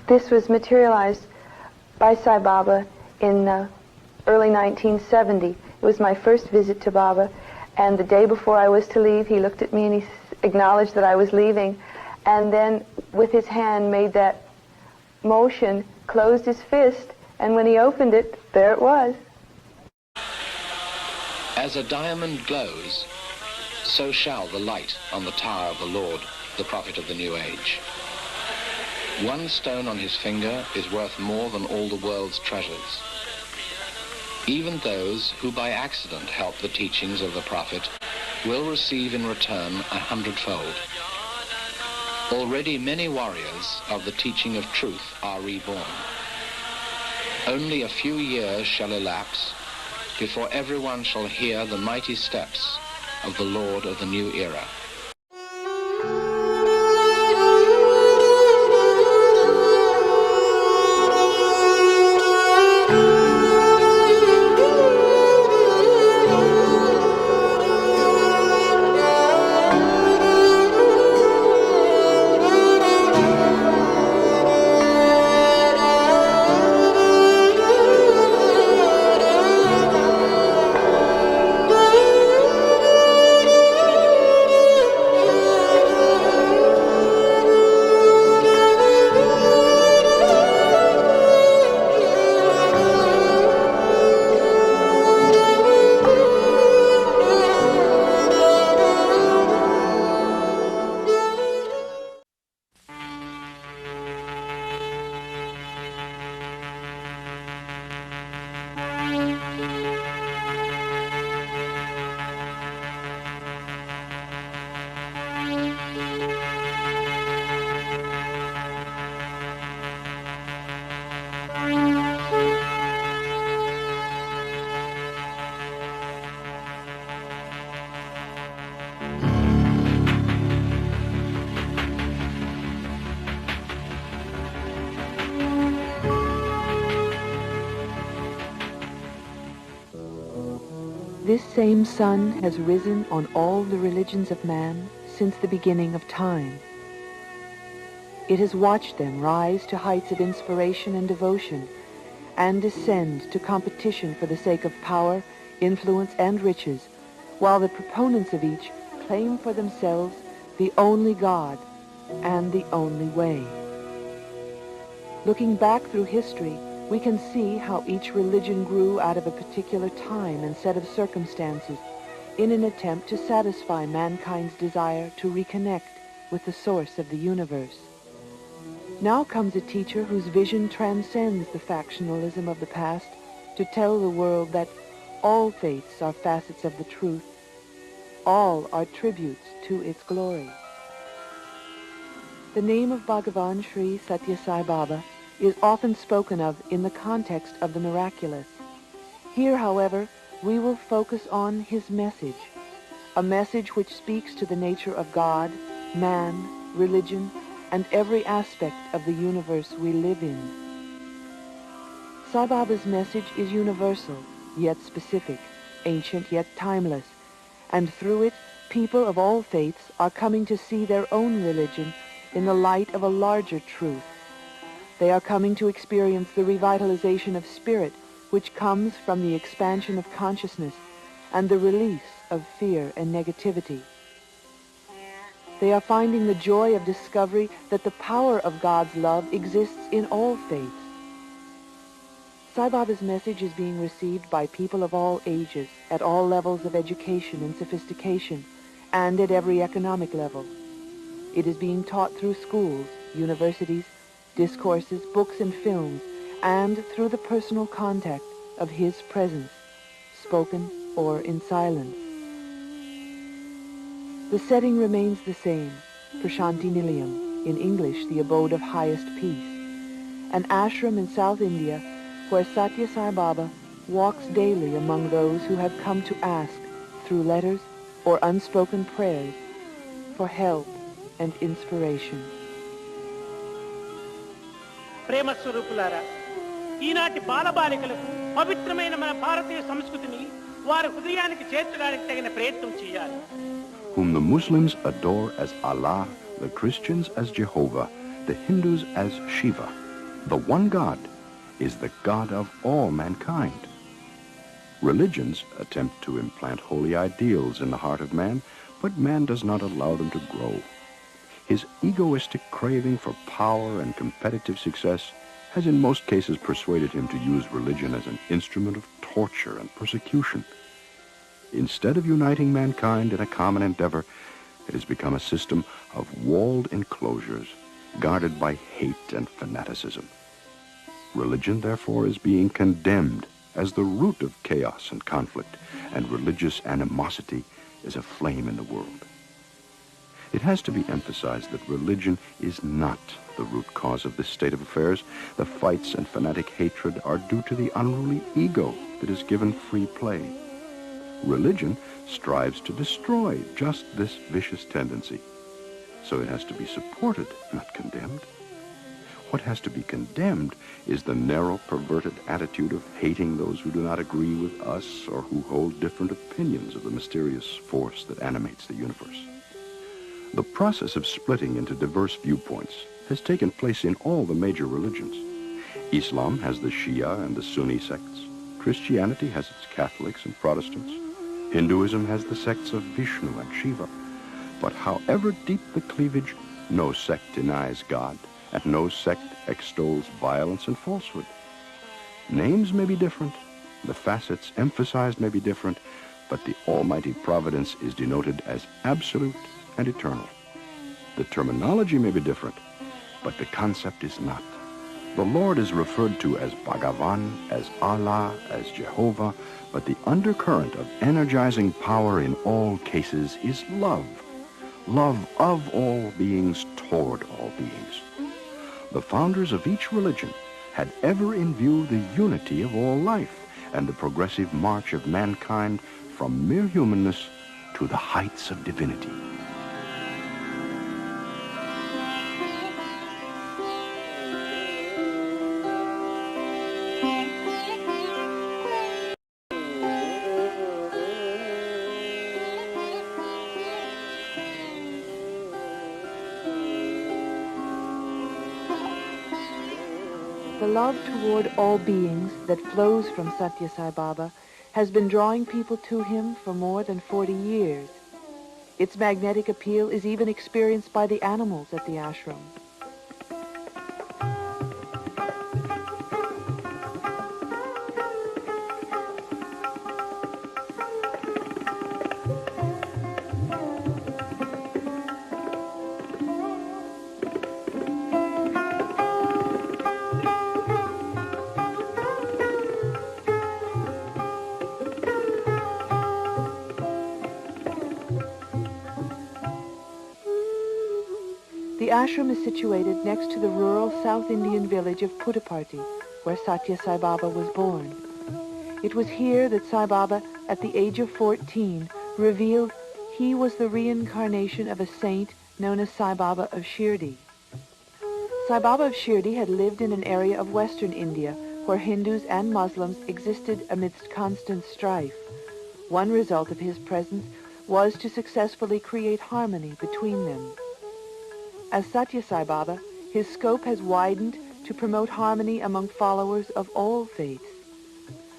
This was materialized by Sai Baba in early 1970. It was my first visit to Baba, and the day before I was to leave, he looked at me and he acknowledged that I was leaving, and then with his hand made that motion, closed his fist, and when he opened it, there it was. As a diamond glows, so shall the light on the tower of the Lord, the prophet of the new age. One stone on his finger is worth more than all the world's treasures. Even those who by accident help the teachings of the prophet will receive in return 100-fold. Already many warriors of the teaching of truth are reborn. Only a few years shall elapse before everyone shall hear the mighty steps of the Lord of the new era. This same sun has risen on all the religions of man since the beginning of time. It has watched them rise to heights of inspiration and devotion and descend to competition for the sake of power, influence, and riches, while the proponents of each claim for themselves the only God and the only way. Looking back through history, we can see how each religion grew out of a particular time and set of circumstances in an attempt to satisfy mankind's desire to reconnect with the source of the universe. Now comes a teacher whose vision transcends the factionalism of the past to tell the world that all faiths are facets of the truth, all are tributes to its glory. The name of Bhagavan Sri Sathya Sai Baba is often spoken of in the context of the miraculous. Here, however, we will focus on his message, a message which speaks to the nature of God, man, religion, and every aspect of the universe we live in. Sai Baba's message is universal, yet specific, ancient yet timeless, and through it, people of all faiths are coming to see their own religion in the light of a larger truth. They are coming to experience the revitalization of spirit, which comes from the expansion of consciousness and the release of fear and negativity. They are finding the joy of discovery that the power of God's love exists in all faiths. Sai Baba's message is being received by people of all ages, at all levels of education and sophistication, and at every economic level. It is being taught through schools, universities, discourses, books, and films, and through the personal contact of his presence, spoken or in silence. The setting remains the same, Prashanti Nilayam, in English, the abode of highest peace, an ashram in South India where Sathya Sai Baba walks daily among those who have come to ask, through letters or unspoken prayers, for help and inspiration. ప్రేమ స్వరూపులారా, ఈనాటి బాలబాలికలకు పవిత్రమైన మన భారతీయ సంస్కృతిని వారి హృదయానికి చేర్చడానికి తగిన ప్రయత్నం చేయాలి. Whom the Muslims adore as Allah, the Christians as Jehovah, the Hindus as Shiva, The one God is the God of all mankind. Religions attempt to implant holy ideals in the heart of man, but man does not allow them to grow. His egoistic craving for power and competitive success has in most cases persuaded him to use religion as an instrument of torture and persecution. Instead of uniting mankind in a common endeavor, it has become a system of walled enclosures guarded by hate and fanaticism. Religion, therefore, is being condemned as the root of chaos and conflict, and religious animosity is a flame in the world. It has to be emphasized that religion is not the root cause of this state of affairs. The fights and fanatic hatred are due to the unruly ego that is given free play. Religion strives to destroy just this vicious tendency, so it has to be supported, not condemned. What has to be condemned is the narrow, perverted attitude of hating those who do not agree with us or who hold different opinions of the mysterious force that animates the universe. The process of splitting into diverse viewpoints has taken place in all the major religions. Islam has the Shia and the Sunni sects. Christianity has its Catholics and Protestants. Hinduism has the sects of Vishnu and Shiva. But however deep the cleavage, no sect denies God, and no sect extols violence and falsehood. Names may be different, the facets emphasized may be different, but the almighty providence is denoted as absolute and eternal. The terminology may be different, but the concept is not. The Lord is referred to as Bhagavan, as Allah, as Jehovah, but the undercurrent of energizing power in all cases is love. Love of all beings toward all beings. The founders of each religion had ever in view the unity of all life and the progressive march of mankind from mere humanness to the heights of divinity. The love toward all beings that flows from Sathya Sai Baba has been drawing people to him for more than 40 years. Its magnetic appeal is even experienced by the animals at the ashram. The ashram is situated next to the rural South Indian village of Puttaparthi, where Sathya Sai Baba was born. It was here that Sai Baba, at the age of 14, revealed he was the reincarnation of a saint known as Sai Baba of Shirdi. Sai Baba of Shirdi had lived in an area of western India where Hindus and Muslims existed amidst constant strife. One result of his presence was to successfully create harmony between them. As Sathya Sai Baba, his scope has widened to promote harmony among followers of all faiths.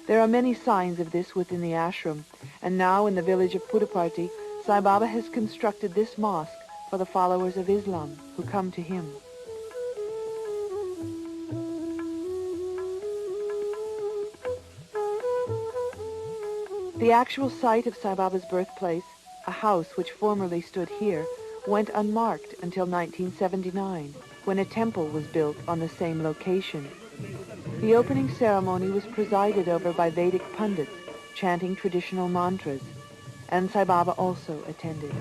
There are many signs of this within the ashram, and now in the village of Puttaparthi, Sai Baba has constructed this mosque for the followers of Islam who come to him. The actual site of Sai Baba's birthplace, a house which formerly stood here, went unmarked until 1979, when a temple was built on the same location. The opening ceremony was presided over by Vedic pundits, chanting traditional mantras, and Sai Baba also attended.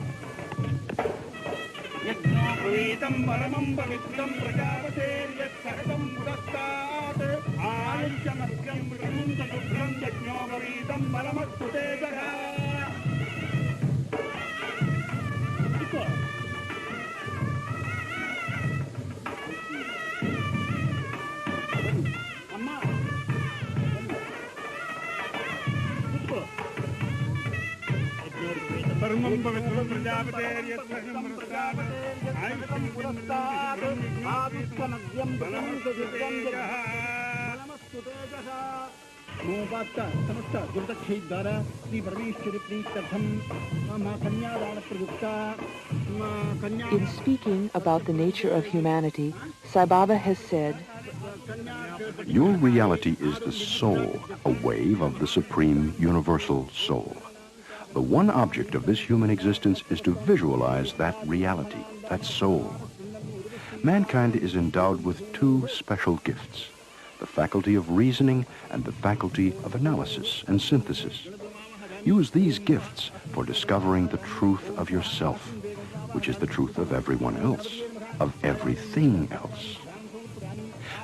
In speaking about the nature of humanity, Sai Baba has said, Your reality is the soul, a wave of the supreme universal soul. The one object of this human existence is to visualize that reality, that soul. Mankind is endowed with two special gifts, the faculty of reasoning and the faculty of analysis and synthesis. Use these gifts for discovering the truth of yourself, which is the truth of everyone else, of everything else.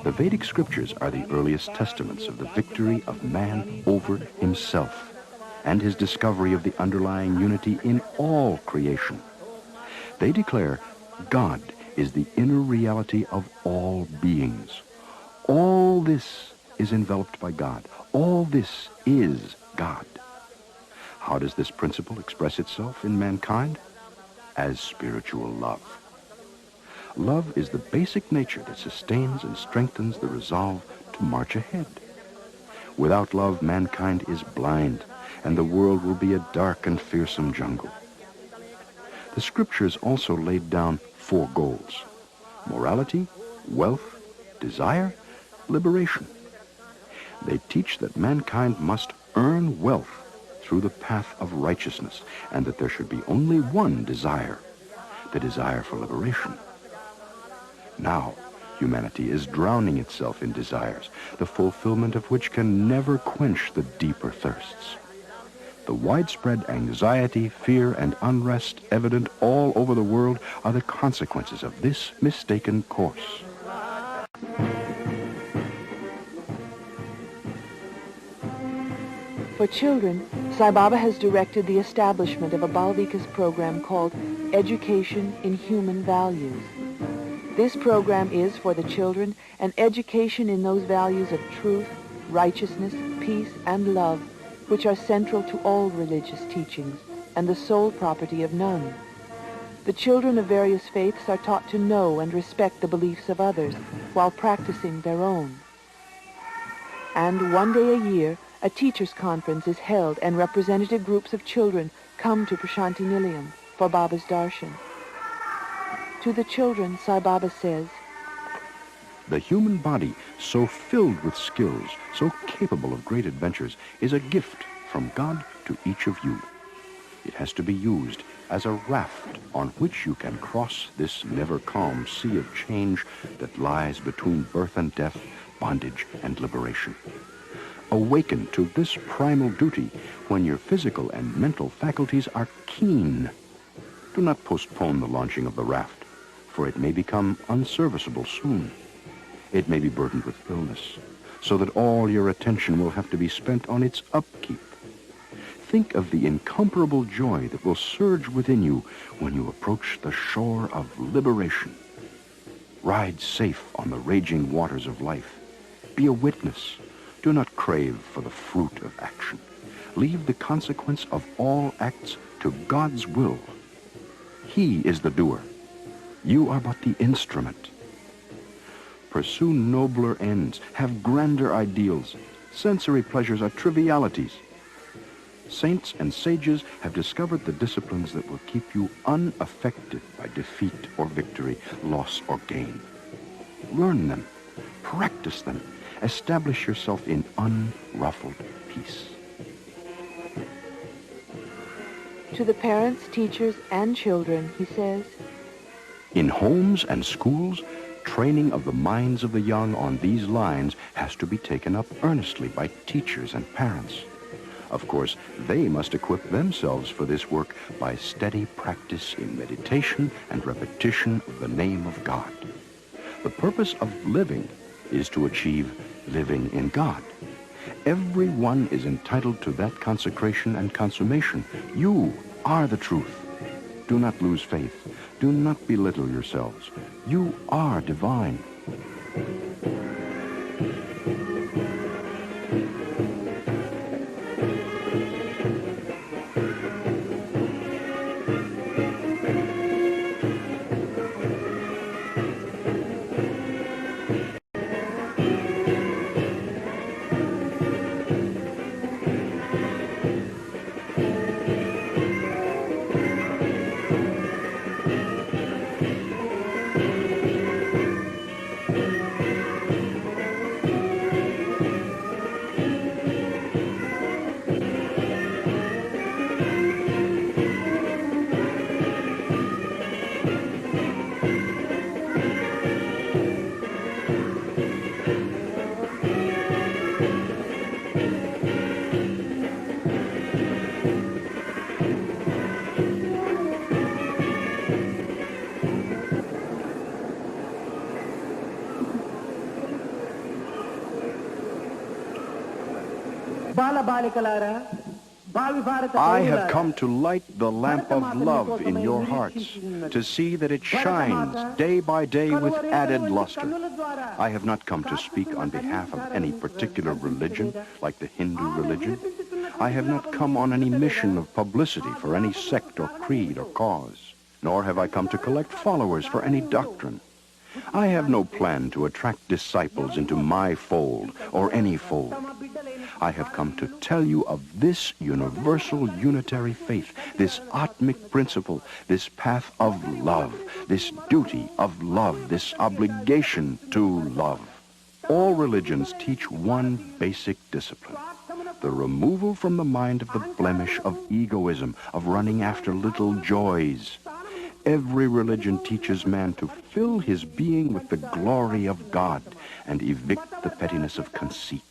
The Vedic scriptures are the earliest testaments of the victory of man over himself and his discovery of the underlying unity in all creation. They declare God is the inner reality of all beings. All this is enveloped by God. All this is God. How does this principle express itself in mankind? As spiritual love. Love is the basic nature that sustains and strengthens the resolve to march ahead. Without love, mankind is blind, and the world will be a dark and fearsome jungle. The scriptures also laid down 4 goals: morality, wealth, desire, liberation. They teach that mankind must earn wealth through the path of righteousness, and that there should be only one desire, the desire for liberation. Now, humanity is drowning itself in desires, the fulfillment of which can never quench the deeper thirsts. The widespread anxiety, fear, and unrest evident all over the world are the consequences of this mistaken course. For children, Sai Baba has directed the establishment of a Bal Vikas program called Education in Human Values. This program is, for the children, an education in those values of truth, righteousness, peace, and love, which are central to all religious teachings and the sole property of none. The children of various faiths are taught to know and respect the beliefs of others while practicing their own. And one day a year, a teachers' conference is held and representative groups of children come to Prashanti Nilayam for Baba's darshan. To the children, Sai Baba says, The human body, so filled with skills, so capable of great adventures, is a gift from God to each of you. It has to be used as a raft on which you can cross this never-calm sea of change that lies between birth and death, bondage and liberation. Awaken to this primal duty when your physical and mental faculties are keen. Do not postpone the launching of the raft, for it may become unserviceable soon. It may be burdened with illness, so that all your attention will have to be spent on its upkeep. Think of the incomparable joy that will surge within you when you approach the shore of liberation. Ride safe on the raging waters of life. Be a witness. Do not crave for the fruit of action. Leave the consequence of all acts to God's will. He is the doer. You are but the instrument. Pursue nobler ends. Have grander ideals. Sensory pleasures are trivialities. Saints and sages have discovered the disciplines that will keep you unaffected by defeat or victory, loss or gain. Learn them. Practice them. Establish yourself in unruffled peace. To the parents, teachers, and children, he says, In homes and schools, training of the minds of the young on these lines has to be taken up earnestly by teachers and parents. Of course, they must equip themselves for this work by steady practice in meditation and repetition of the name of God. The purpose of living is to achieve living in God. Everyone is entitled to that consecration and consummation. You are the truth. Do not lose faith. Do not belittle yourselves. You are divine. I have come to light the lamp of love in your hearts, to see that it shines day by day with added luster. I have not come to speak on behalf of any particular religion, like the Hindu religion. I have not come on any mission of publicity for any sect or creed or cause, nor have I come to collect followers for any doctrine. I have no plan to attract disciples into my fold or any fold. I have come to tell you of this universal unitary faith, this atmic principle, this path of love, this duty of love, this obligation to love. All religions teach one basic discipline: the removal from the mind of the blemish of egoism, of running after little joys. Every religion teaches man to fill his being with the glory of God and evict the pettiness of conceit.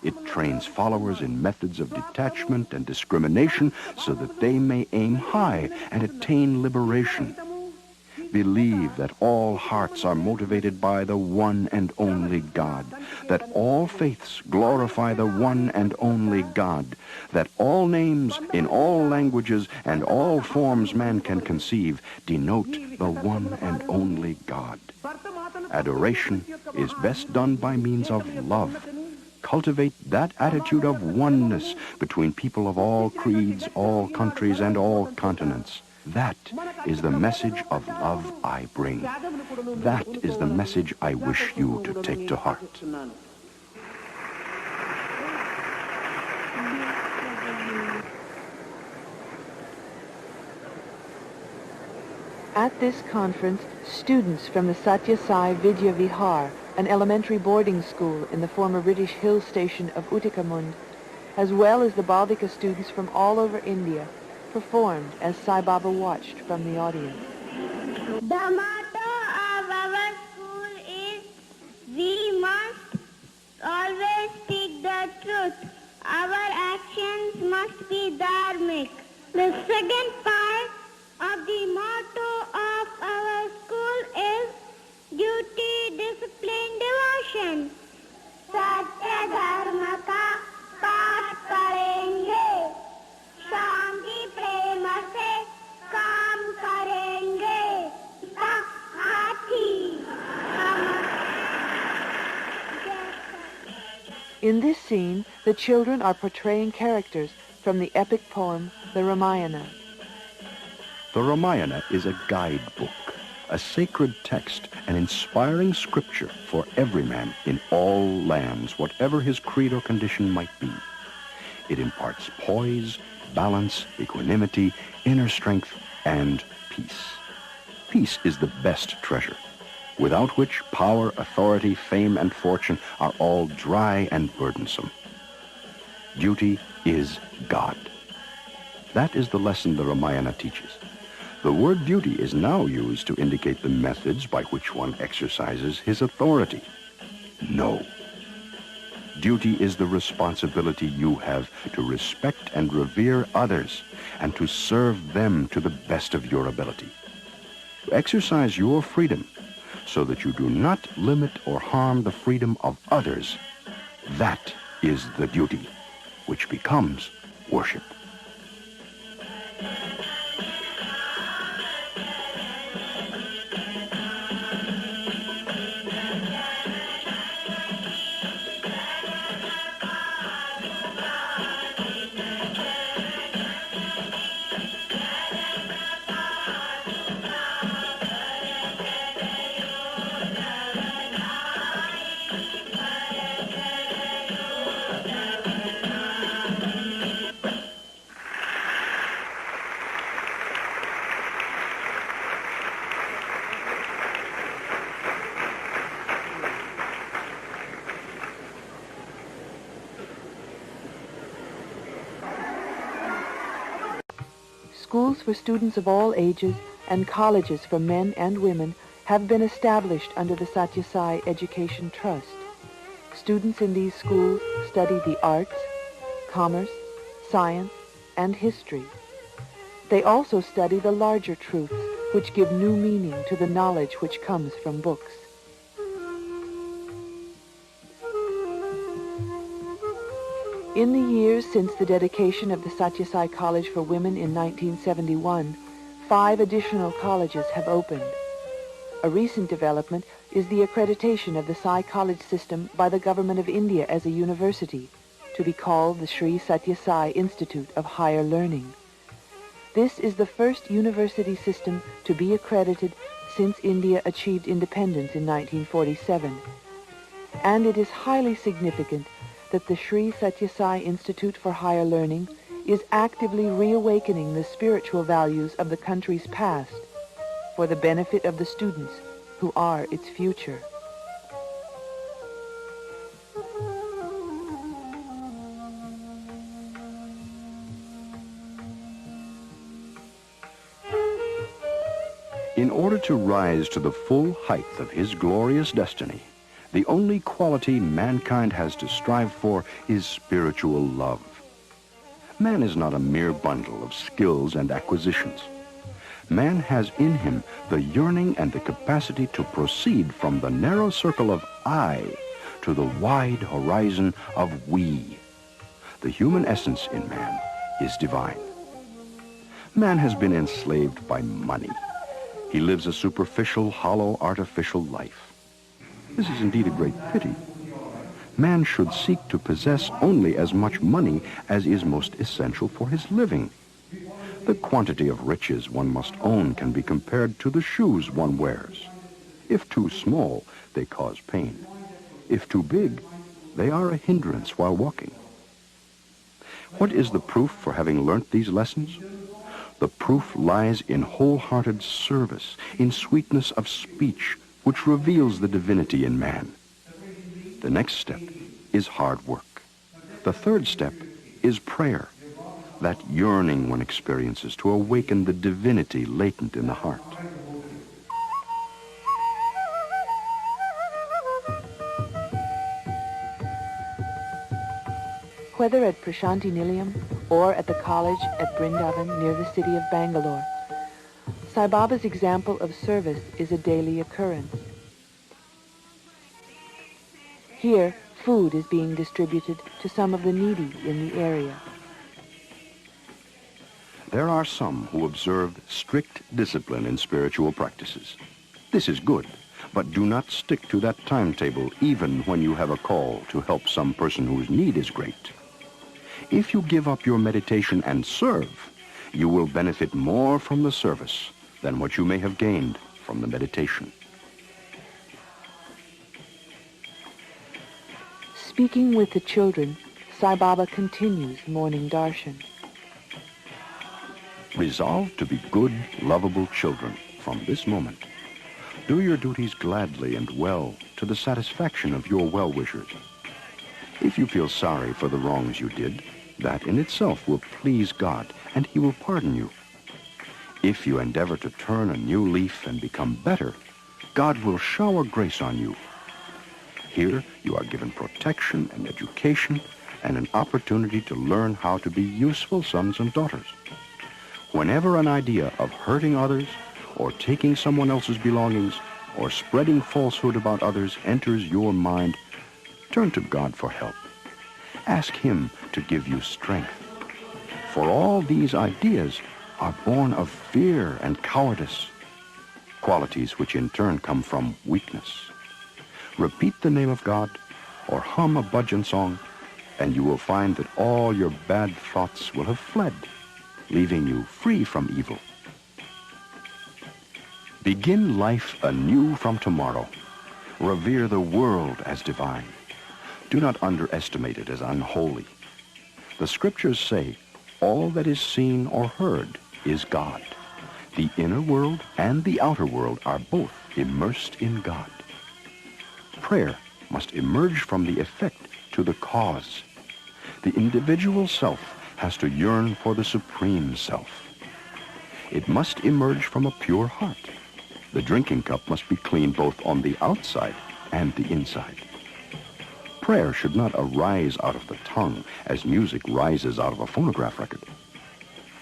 It trains followers in methods of detachment and discrimination so that they may aim high and attain liberation. Believe that all hearts are motivated by the one and only God, that all faiths glorify the one and only God, that all names in all languages and all forms man can conceive denote the one and only God. Adoration is best done by means of love. Cultivate that attitude of oneness between people of all creeds, all countries, and all continents. That is the message of love I bring. That is the message I wish you to take to heart. At this conference, students from the Sathya Sai Vidya Vihar, an elementary boarding school in the former British hill station of Uttikamund, as well as the Baldika students from all over India, performed as Sai Baba watched from the audience. The motto of our school is, we must always speak the truth. Our actions must be dharmic. The second part of the motto of our school is duty, discipline, devotion. Satya dharma ka path karenge, शांति प्रेम से काम करेंगे, हाथी। In this scene, the children are portraying characters from the epic poem, the Ramayana. The Ramayana is a guidebook, a sacred text, an inspiring scripture for every man in all lands, whatever his creed or condition might be. It imparts poise, balance, equanimity, inner strength, and peace. Peace is the best treasure, without which power, authority, fame, and fortune are all dry and burdensome. Duty is God. That is the lesson the Ramayana teaches. The word duty is now used to indicate the methods by which one exercises his authority. No. Duty is the responsibility you have to respect and revere others and to serve them to the best of your ability. To exercise your freedom so that you do not limit or harm the freedom of others, that is the duty, which becomes worship. schools for students of all ages and colleges for men and women have been established under the Sathya Sai Education Trust. Students in these schools study the arts, commerce, science, and history. They also study the larger truths which give new meaning to the knowledge which comes from books. In the years since the dedication of the Sathya Sai College for Women in 1971, 5 additional colleges have opened. A recent development is the accreditation of the Sai College system by the Government of India as a university, to be called the Sri Sathya Sai Institute of Higher Learning. This is the first university system to be accredited since India achieved independence in 1947, and it is highly significant that the Sri Sathya Sai Institute for Higher Learning is actively reawakening the spiritual values of the country's past for the benefit of the students who are its future. In order to rise to the full height of his glorious destiny, the only quality mankind has to strive for is spiritual love. Man is not a mere bundle of skills and acquisitions. Man has in him the yearning and the capacity to proceed from the narrow circle of I to the wide horizon of we. The human essence in man is divine. Man has been enslaved by money. He lives a superficial, hollow, artificial life. This is indeed a great pity. Man should seek to possess only as much money as is most essential for his living. The quantity of riches one must own can be compared to the shoes one wears. If too small, they cause pain. If too big, they are a hindrance while walking. What is the proof for having learnt these lessons? The proof lies in wholehearted service, in sweetness of speech, which reveals the divinity in man. The next step is hard work. The third step is prayer, that yearning one experiences to awaken the divinity latent in the heart. Whether at Prashanti Nilayam or at the college at Brindavan near the city of Bangalore, Sai Baba's example of service is a daily occurrence. Here, food is being distributed to some of the needy in the area. There are some who observe strict discipline in spiritual practices. This is good, but do not stick to that timetable even when you have a call to help some person whose need is great. If you give up your meditation and serve, you will benefit more from the service than what you may have gained from the meditation. Speaking with the children, Sai Baba continues morning darshan. Resolve to be good, lovable children from this moment. Do your duties gladly and well to the satisfaction of your well-wishers. If you feel sorry for the wrongs you did, that in itself will please God, and he will pardon you. If you endeavor to turn a new leaf and become better, God will shower grace on you. Here you are given protection and education and an opportunity to learn how to be useful sons and daughters. Whenever an idea of hurting others or taking someone else's belongings or spreading falsehood about others enters your mind, turn to God for help. Ask him to give you strength. For all these ideas are born of fear and cowardice, qualities which in turn come from weakness. Repeat the name of God or hum a bhajan song, and you will find that all your bad thoughts will have fled, leaving you free from evil. Begin life anew from tomorrow. Revere the world as divine. Do not underestimate it as unholy. The scriptures say, all that is seen or heard is God. The inner world and the outer world are both immersed in God. Prayer must emerge from the effect to the cause. The individual self has to yearn for the supreme self. it must emerge from a pure heart. The drinking cup must be clean both on the outside and the inside. Prayer should not arise out of the tongue as music rises out of a phonograph record.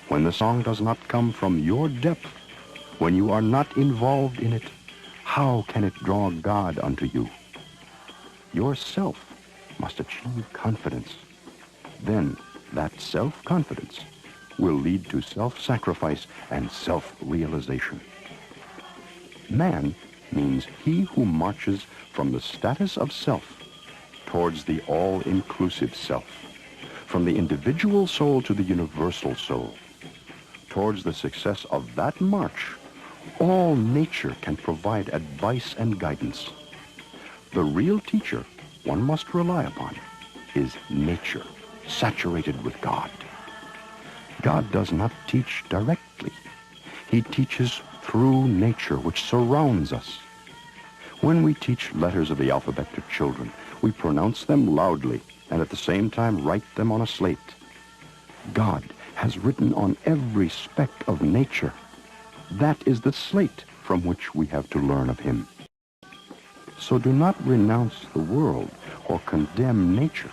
When the song does not come from your depth, when you are not involved in it, how can it draw God unto you? Yourself must achieve confidence. Then that self-confidence will lead to self-sacrifice and self-realization. Man means he who marches from the status of self towards the all-inclusive self, from the individual soul to the universal soul. Towards the success of that march, all nature can provide advice and guidance. The real teacher one must rely upon is nature, saturated with God. God does not teach directly. He teaches through nature which surrounds us. When we teach letters of the alphabet to children, we pronounce them loudly and at the same time write them on a slate. God has written on every speck of nature. That is the slate from which we have to learn of him. So do not renounce the world or condemn nature.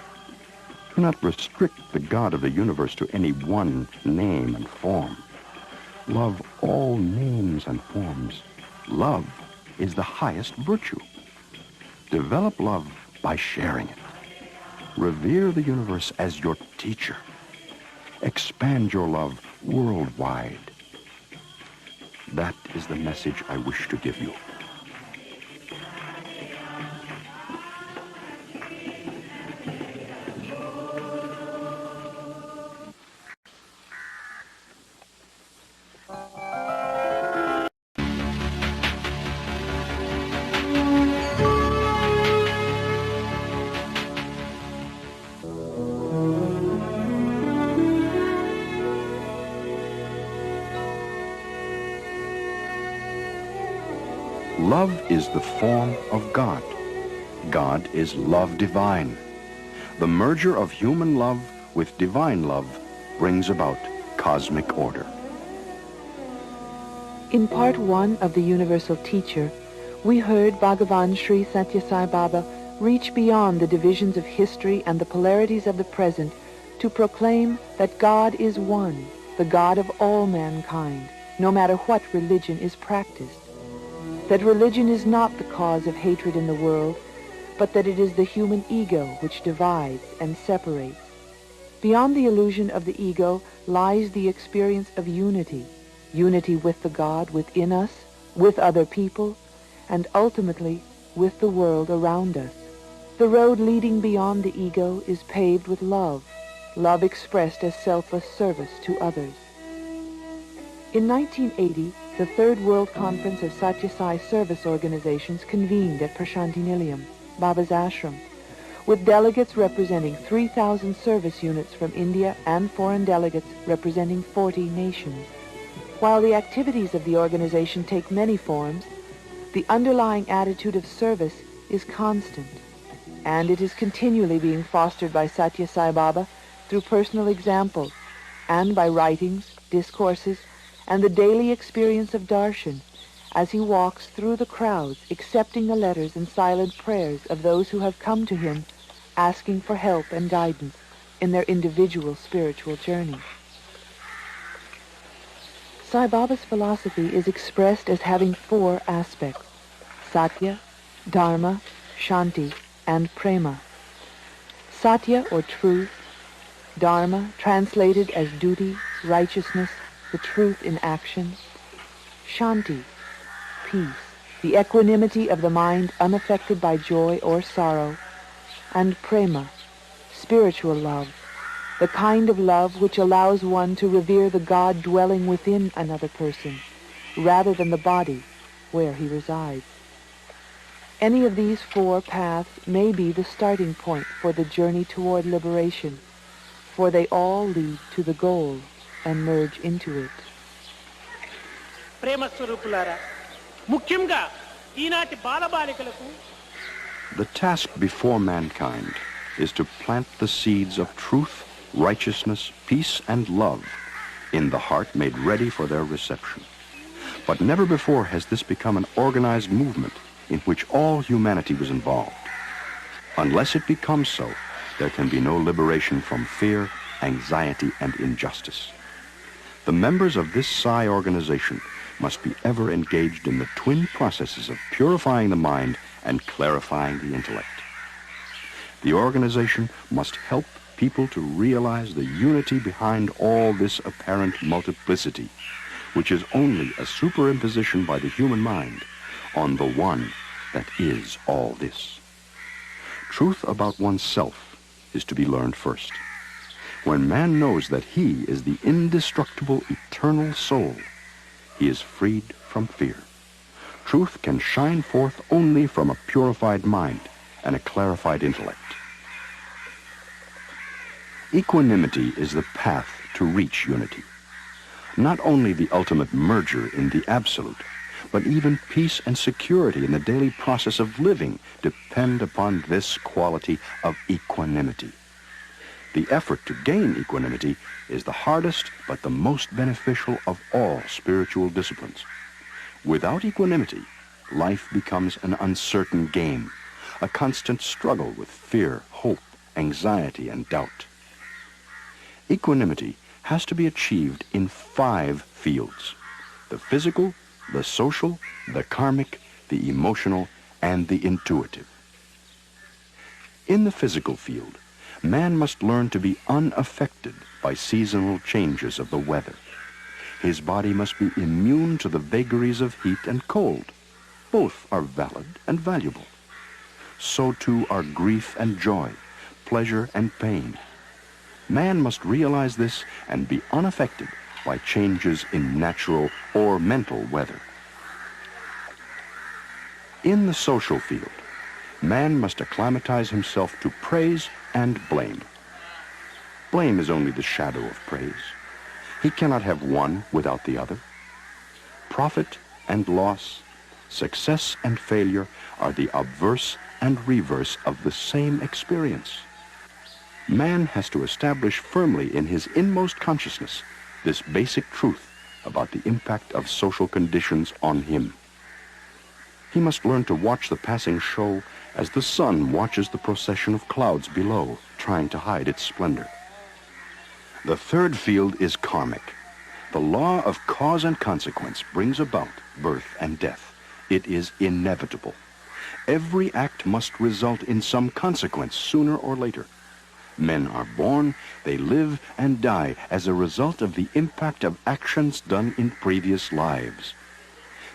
Do not restrict the God of the universe to any one name and form. Love all names and forms. Love is the highest virtue. Develop love by sharing it. Revere the universe as your teacher. Expand your love worldwide. That is the message I wish to give you. Love is the form of God. God is love divine. The merger of human love with divine love brings about cosmic order. In part 1 of The Universal Teacher, we heard Bhagavan Sri Sathya Sai Baba reach beyond the divisions of history and the polarities of the present to proclaim that God is one, the God of all mankind, no matter what religion is practiced. That religion is not the cause of hatred in the world, but that it is the human ego which divides and separates. Beyond the illusion of the ego lies the experience of unity, unity with the God within us, with other people, and ultimately with the world around us. The road leading beyond the ego is paved with love, love expressed as selfless service to others. In 1980, the Third World Conference of Sathya Sai service organizations convened at Prashanti Nilayam, Baba's ashram, with delegates representing 3,000 service units from India and foreign delegates representing 40 nations. While the activities of the organization take many forms, the underlying attitude of service is constant, and it is continually being fostered by Sathya Sai Baba through personal examples and by writings, discourses, and the daily experience of darshan as he walks through the crowds accepting the letters and silent prayers of those who have come to him asking for help and guidance in their individual spiritual journey. Sai Baba's philosophy is expressed as having 4 aspects: Satya, Dharma, Shanti, and Prema. Satya, or truth; Dharma, translated as duty, righteousness, the truth in action; Shanti, peace, the equanimity of the mind unaffected by joy or sorrow; and Prema, spiritual love, the kind of love which allows one to revere the God dwelling within another person, rather than the body where he resides. Any of these 4 paths may be the starting point for the journey toward liberation, for they all lead to the goal and merge into it. ప్రేమ స్వరూపులారా, ముఖ్యంగా ఈనాటి బాలబాలికలకు The task before mankind is to plant the seeds of truth, righteousness, peace, and love in the heart made ready for their reception. But never before has this become an organized movement in which all humanity was involved. Unless it becomes so, there can be no liberation from fear, anxiety, and injustice. The members of this Sai organization must be ever engaged in the twin processes of purifying the mind and clarifying the intellect. The organization must help people to realize the unity behind all this apparent multiplicity, which is only a superimposition by the human mind on the one that is all this. Truth about oneself is to be learned first. When man knows that he is the indestructible, eternal soul, he is freed from fear. Truth can shine forth only from a purified mind and a clarified intellect. Equanimity is the path to reach unity. Not only the ultimate merger in the absolute, but even peace and security in the daily process of living depend upon this quality of equanimity. The effort to gain equanimity is the hardest but the most beneficial of all spiritual disciplines. Without equanimity, life becomes an uncertain game, a constant struggle with fear, hope, anxiety, and doubt. Equanimity has to be achieved in 5 fields: the physical, the social, the karmic, the emotional, and the intuitive. In the physical field, man must learn to be unaffected by seasonal changes of the weather. His body must be immune to the vagaries of heat and cold. Both are valid and valuable. So too are grief and joy, pleasure and pain. Man must realize this and be unaffected by changes in natural or mental weather. In the social field, man must acclimatize himself to praise and blame. Blame is only the shadow of praise. He cannot have one without the other. Profit and loss, success and failure are the obverse and reverse of the same experience. Man has to establish firmly in his inmost consciousness this basic truth about the impact of social conditions on him. He must learn to watch the passing show as the sun watches the procession of clouds below, trying to hide its splendor. The third field is karmic. The law of cause and consequence brings about birth and death. It is inevitable. Every act must result in some consequence sooner or later. Men are born, they live and die as a result of the impact of actions done in previous lives.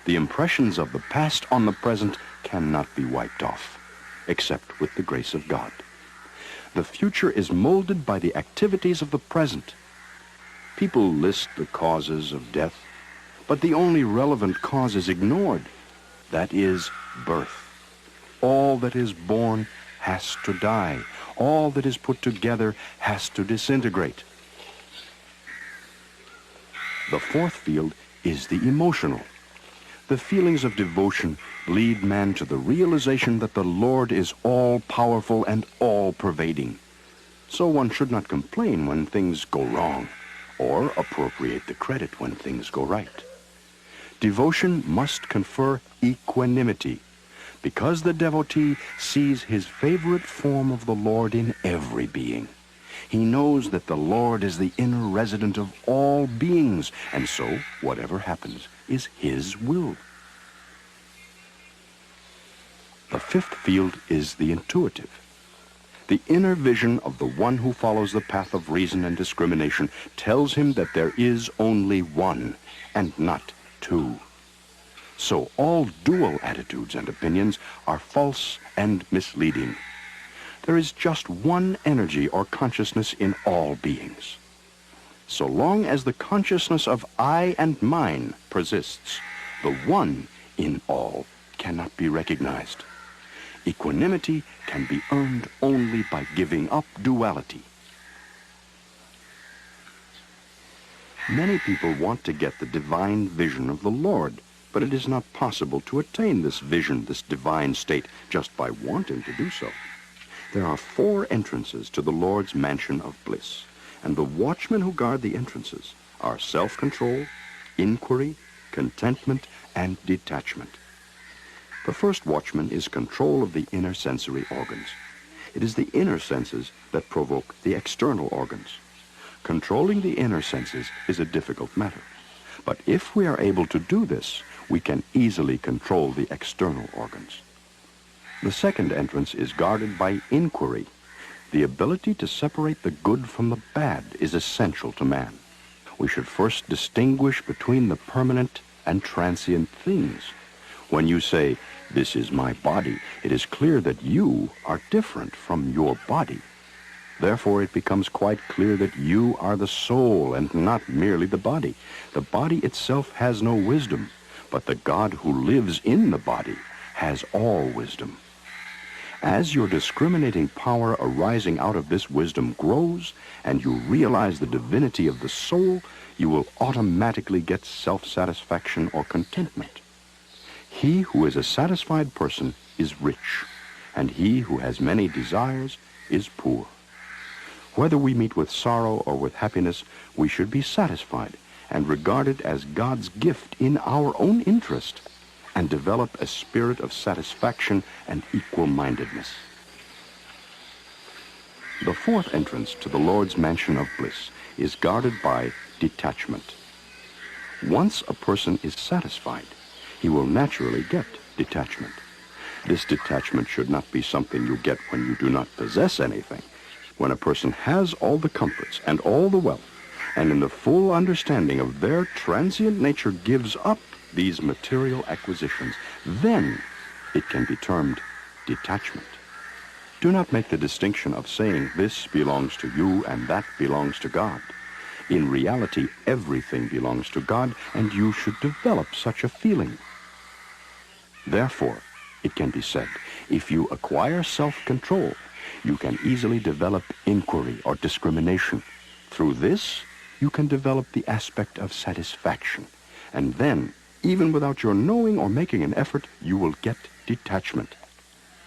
The impressions of the past on the present cannot be wiped off, except with the grace of God. The future is molded by the activities of the present. People list the causes of death, but the only relevant cause is ignored. That is birth. All that is born has to die. All that is put together has to disintegrate. The fourth field is the emotional. The feelings of devotion lead man to the realization that the Lord is all-powerful and all-pervading. So one should not complain when things go wrong, or appropriate the credit when things go right. Devotion must confer equanimity, because the devotee sees his favorite form of the Lord in every being. He knows that the Lord is the inner resident of all beings, and so whatever happens is his will. The fifth field is the intuitive. The inner vision of the one who follows the path of reason and discrimination tells him that there is only one, and not two. So all dual attitudes and opinions are false and misleading. There is just one energy or consciousness in all beings. So long as the consciousness of I and mine persists, the one in all cannot be recognized. Equanimity can be earned only by giving up duality. Many people want to get the divine vision of the Lord, but it is not possible to attain this vision, this divine state, just by wanting to do so. There are 4 entrances to the Lord's mansion of bliss, and the watchmen who guard the entrances are self-control, inquiry, contentment, and detachment. The first watchman is control of the inner sensory organs. It is the inner senses that provoke the external organs. Controlling the inner senses is a difficult matter. But if we are able to do this, we can easily control the external organs. The second entrance is guarded by inquiry. The ability to separate the good from the bad is essential to man. We should first distinguish between the permanent and transient things. When you say, "This is my body," it is clear that you are different from your body. Therefore, it becomes quite clear that you are the soul and not merely the body. The body itself has no wisdom, but the God who lives in the body has all wisdom. As your discriminating power arising out of this wisdom grows and you realize the divinity of the soul, you will automatically get self-satisfaction or contentment. He who is a satisfied person is rich, and he who has many desires is poor. Whether we meet with sorrow or with happiness, we should be satisfied and regard it as God's gift in our own interest, and develop a spirit of satisfaction and equal-mindedness. The fourth entrance to the Lord's mansion of bliss is guarded by detachment. Once a person is satisfied, he will naturally get detachment. This detachment should not be something you get when you do not possess anything. When a person has all the comforts and all the wealth, and in the full understanding of their transient nature gives up these material acquisitions, then it can be termed detachment. Do not make the distinction of saying this belongs to you and that belongs to God. In reality, everything belongs to God, and you should develop such a feeling. Therefore, it can be said, if you acquire self-control, you can easily develop inquiry or discrimination. Through this, you can develop the aspect of satisfaction, and then, even without your knowing or making an effort, you will get detachment,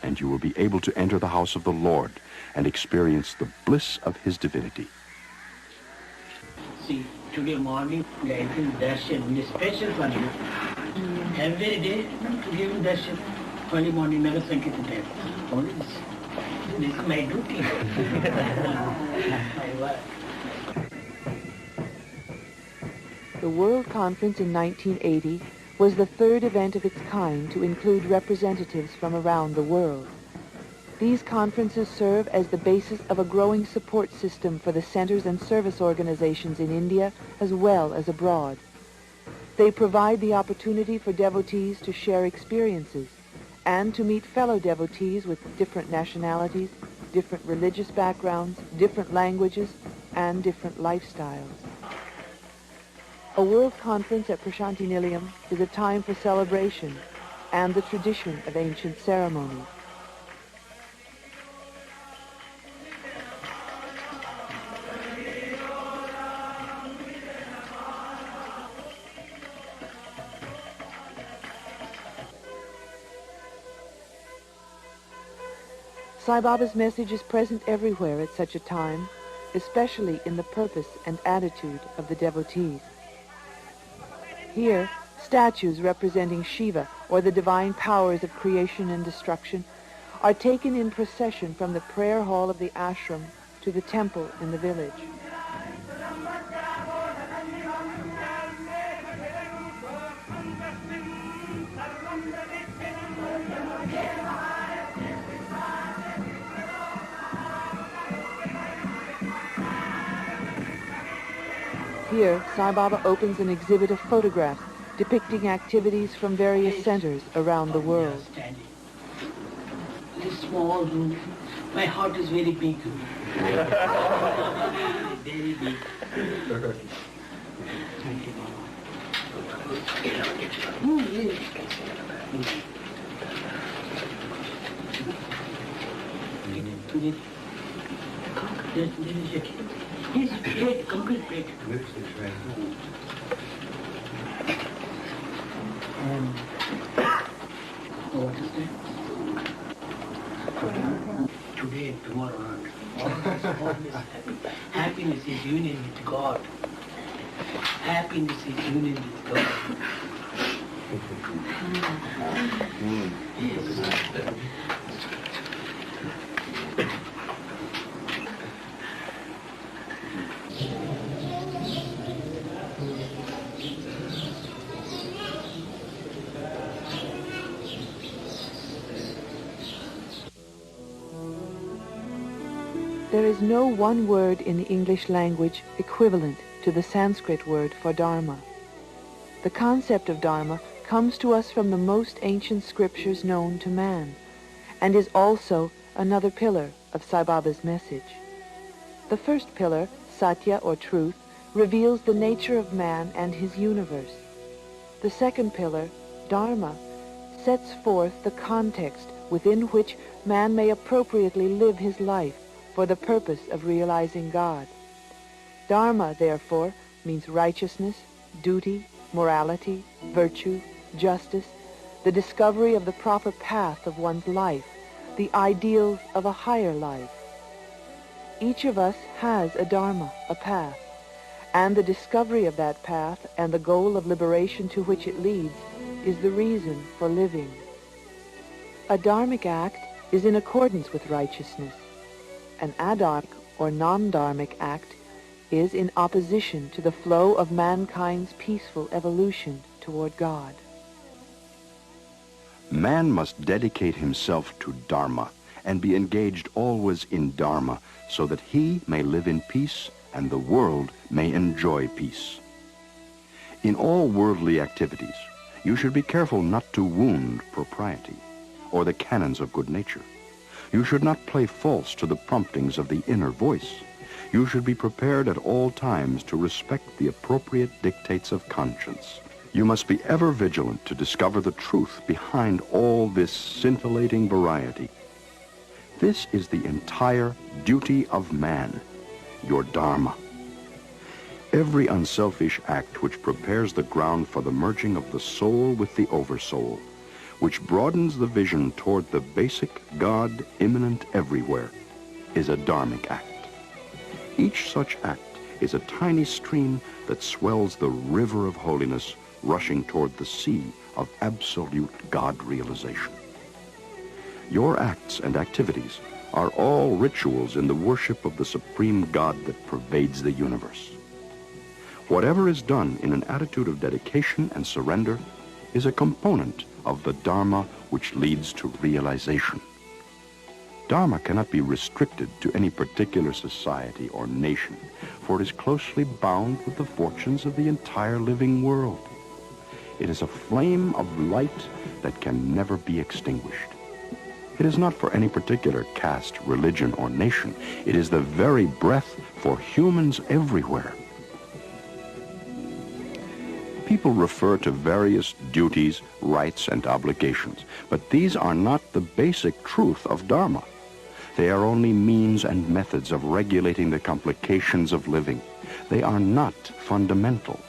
and you will be able to enter the house of the Lord and experience the bliss of His divinity. See, today morning, I think darshan is special for you. Every day, to give you darshan. Early morning, never Sankirtan time. Only this. This is my duty. My work. The World Conference in 1980 was the third event of its kind to include representatives from around the world. These conferences serve as the basis of a growing support system for the centers and service organizations in India as well as abroad. They provide the opportunity for devotees to share experiences and to meet fellow devotees with different nationalities, different religious backgrounds, different languages, and different lifestyles. A World Conference at Prashanti Nilayam is a time for celebration and the tradition of ancient ceremonies. Sai Baba's message is present everywhere at such a time, especially in the purpose and attitude of the devotees. Here, statues representing Shiva, or the divine powers of creation and destruction, are taken in procession from the prayer hall of the ashram to the temple in the village. Here, Sai Baba opens an exhibit of photographs depicting activities from various centers around the world. This small room, my heart is very big. Very big. Thank you, Yes, plate, complete plate. What is that? Today, tomorrow, all this happiness is union with God. Happiness is union with God. There is no one word in the English language equivalent to the Sanskrit word for Dharma. The concept of Dharma comes to us from the most ancient scriptures known to man, and is also another pillar of Sai Baba's message. The first pillar, Satya or truth, reveals the nature of man and his universe. The second pillar, Dharma, sets forth the context within which man may appropriately live his life for the purpose of realizing God. Dharma, therefore, means righteousness, duty, morality, virtue, justice, the discovery of the proper path of one's life, the ideals of a higher life. Each of us has a Dharma, a path, and the discovery of that path and the goal of liberation to which it leads is the reason for living. A dharmic act is in accordance with righteousness. An adharmic or non-dharmic act is in opposition to the flow of mankind's peaceful evolution toward God. Man must dedicate himself to Dharma and be engaged always in Dharma so that he may live in peace and the world may enjoy peace. In all worldly activities, you should be careful not to wound propriety or the canons of good nature. You should not play false to the promptings of the inner voice. You should be prepared at all times to respect the appropriate dictates of conscience. You must be ever vigilant to discover the truth behind all this scintillating variety. This is the entire duty of man, your Dharma. Every unselfish act which prepares the ground for the merging of the soul with the oversoul, which broadens the vision toward the basic God immanent everywhere, is a dharmic act. Each such act is a tiny stream that swells the river of holiness rushing toward the sea of absolute God realization. Your acts and activities are all rituals in the worship of the supreme God that pervades the universe. Whatever is done in an attitude of dedication and surrender is a component of the Dharma which leads to realization. Dharma cannot be restricted to any particular society or nation, for it is closely bound with the fortunes of the entire living world. It is a flame of light that can never be extinguished. It is not for any particular caste, religion, or nation. It is the very breath for humans everywhere. People refer to various duties, rights, and obligations, but these are not the basic truth of Dharma. They are only means and methods of regulating the complications of living. They are not fundamental.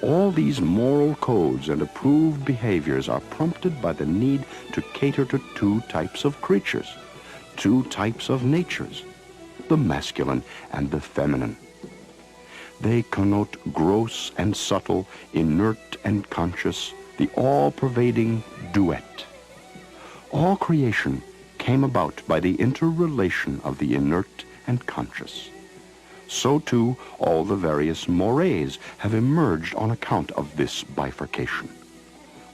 All these moral codes and approved behaviors are prompted by the need to cater to two types of creatures, two types of natures, the masculine and the feminine. They connote gross and subtle, inert and conscious, the all-pervading duet. All creation came about by the interrelation of the inert and conscious. So too, all the various mores have emerged on account of this bifurcation.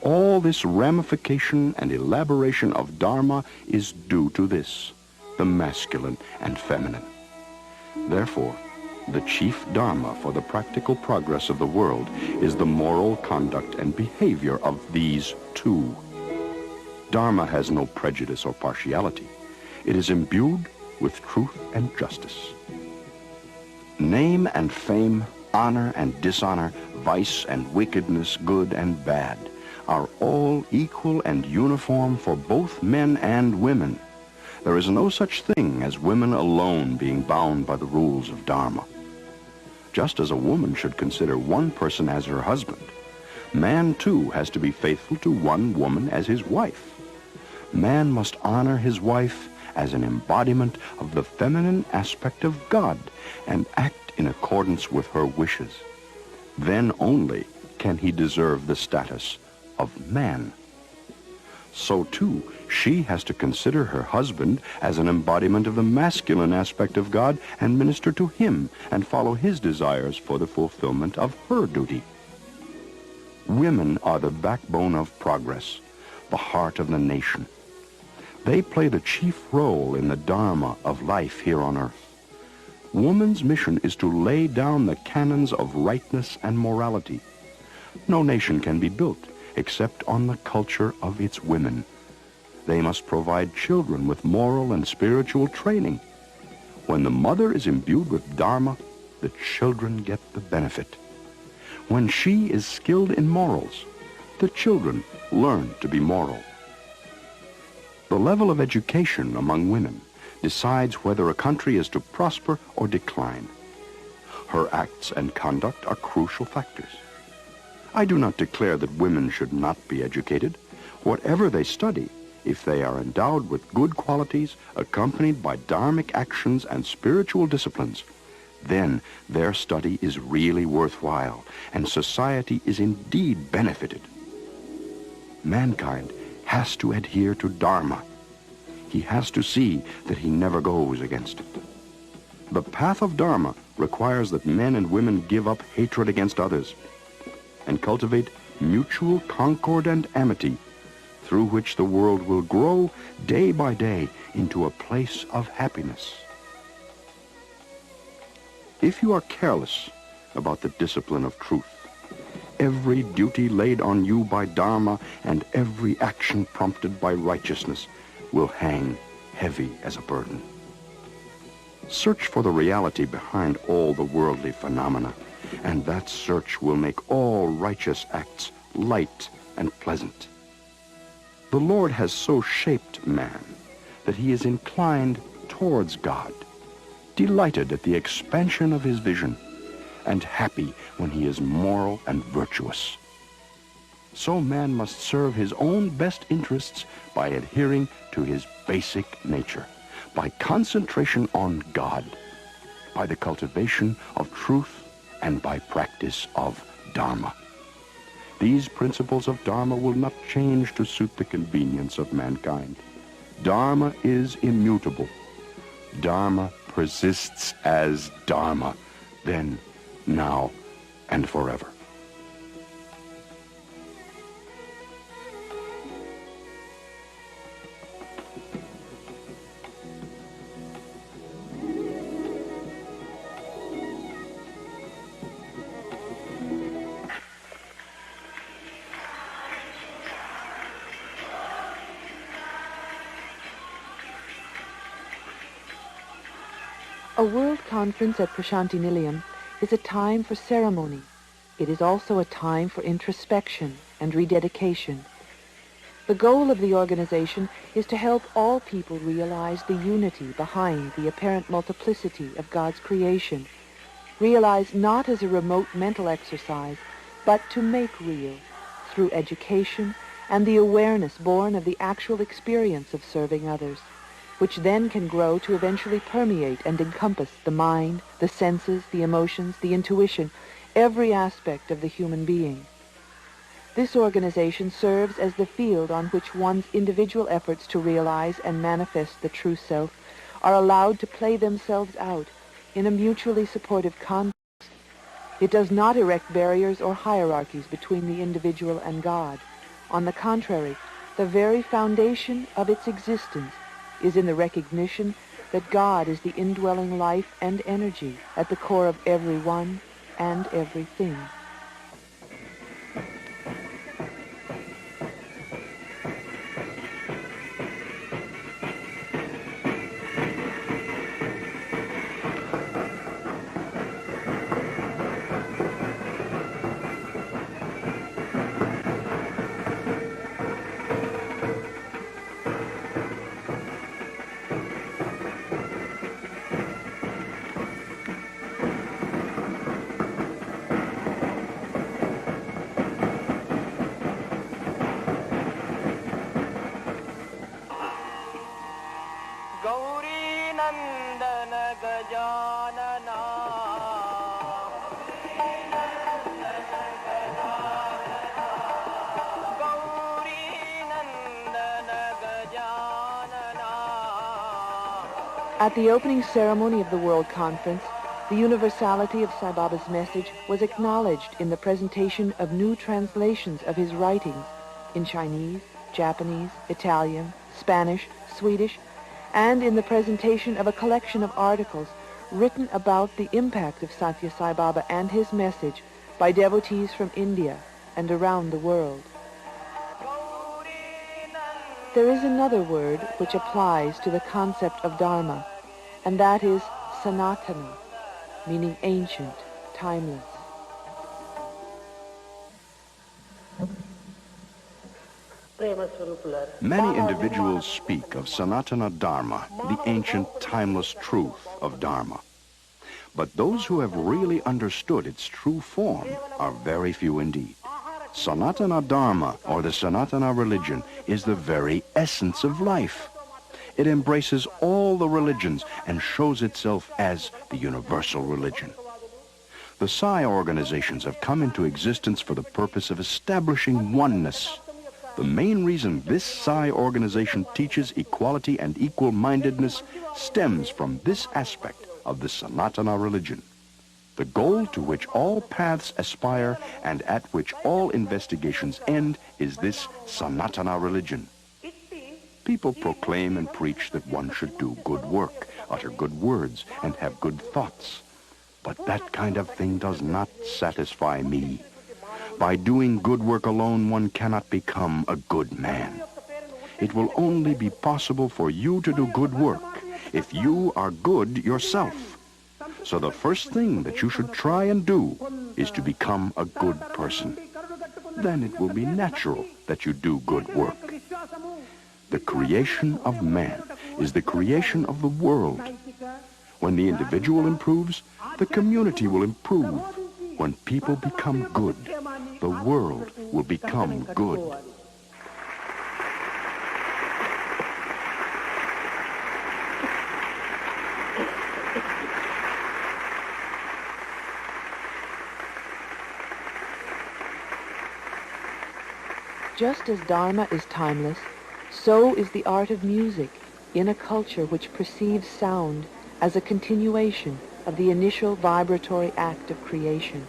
All this ramification and elaboration of Dharma is due to this, the masculine and feminine. Therefore, the chief Dharma for the practical progress of the world is the moral conduct and behavior of these two. Dharma has no prejudice or partiality. It is imbued with truth and justice. Name and fame, honor and dishonor, vice and wickedness, good and bad, are all equal and uniform for both men and women. There is no such thing as women alone being bound by the rules of Dharma. Just as a woman should consider one person as her husband, man too has to be faithful to one woman as his wife. Man must honor his wife as an embodiment of the feminine aspect of God and act in accordance with her wishes. Then only can he deserve the status of man. So too, she has to consider her husband as an embodiment of the masculine aspect of God and minister to him and follow his desires for the fulfillment of her duty. Women are the backbone of progress, the heart of the nation. They play the chief role in the Dharma of life here on earth. Woman's mission is to lay down the canons of rightness and morality. No nation can be built except on the culture of its women. They must provide children with moral and spiritual training. When the mother is imbued with Dharma, the children get the benefit. When she is skilled in morals, the children learn to be moral. The level of education among women decides whether a country is to prosper or decline. Her acts and conduct are crucial factors. I do not declare that women should not be educated. Whatever they study, if they are endowed with good qualities, accompanied by dharmic actions and spiritual disciplines, then their study is really worthwhile, and society is indeed benefited. Mankind has to adhere to Dharma. He has to see that he never goes against it. The path of Dharma requires that men and women give up hatred against others and cultivate mutual concord and amity, through which the world will grow day by day into a place of happiness. If you are careless about the discipline of truth, every duty laid on you by Dharma and every action prompted by righteousness will hang heavy as a burden. Search for the reality behind all the worldly phenomena, and that search will make all righteous acts light and pleasant. The Lord has so shaped man that he is inclined towards God, delighted at the expansion of his vision, and happy when he is moral and virtuous. So man must serve his own best interests by adhering to his basic nature, by concentration on God, by the cultivation of truth, and by practice of Dharma. These principles of Dharma will not change to suit the convenience of mankind. Dharma is immutable. Dharma persists as Dharma, then, now, and forever. A world conference at Prashanti Nilayam is a time for ceremony. It is also a time for introspection and rededication. The goal of the organization is to help all people realize the unity behind the apparent multiplicity of God's creation, realize not as a remote mental exercise, but to make real through education and the awareness born of the actual experience of serving others, which then can grow to eventually permeate and encompass the mind, the senses, the emotions, the intuition, every aspect of the human being. This organization serves as the field on which one's individual efforts to realize and manifest the true self are allowed to play themselves out in a mutually supportive context. It does not erect barriers or hierarchies between the individual and God. On the contrary, the very foundation of its existence is in the recognition that God is the indwelling life and energy at the core of everyone and everything. At the opening ceremony of the World Conference, the universality of Sai Baba's message was acknowledged in the presentation of new translations of his writings in Chinese, Japanese, Italian, Spanish, Swedish, and in the presentation of a collection of articles written about the impact of Sathya Sai Baba and his message by devotees from India and around the world. There is another word which applies to the concept of Dharma, and that is Sanatana, meaning ancient, timeless. Many individuals speak of Sanatana Dharma, the ancient, timeless truth of Dharma. But those who have really understood its true form are very few indeed. Sanatana Dharma, or the Sanatana religion, is the very essence of life. It embraces all the religions and shows itself as the universal religion. The Sai organizations have come into existence for the purpose of establishing oneness. The main reason this Sai organization teaches equality and equal-mindedness stems from this aspect of the Sanatana religion. The goal to which all paths aspire and at which all investigations end is this Sanatana religion. People proclaim and preach that one should do good work, utter good words, and have good thoughts. But that kind of thing does not satisfy me. By doing good work alone, one cannot become a good man. It will only be possible for you to do good work if you are good yourself. So the first thing that you should try and do is to become a good person. Then it will be natural that you do good work. The creation of man is the creation of the world. When the individual improves, the community will improve. When people become good, the world will become good. Just as Dharma is timeless, so is the art of music in a culture which perceives sound as a continuation of the initial vibratory act of creation.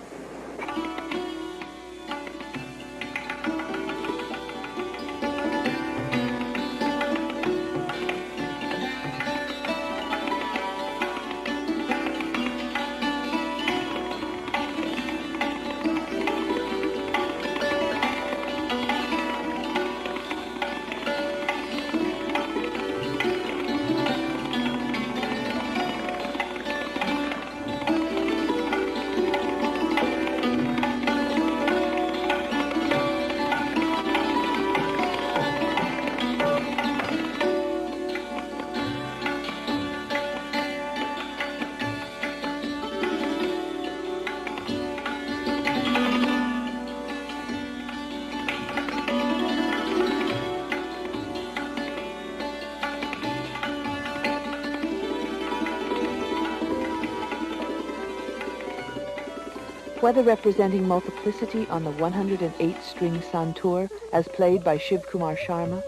Whether representing multiplicity on the 108-string santur as played by Shiv Kumar Sharma,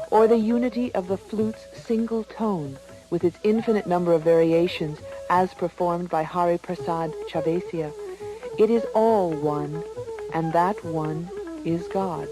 or the unity of the flute's single tone with its infinite number of variations as performed by Hari Prasad Chavesia, it is all one, and that one is God.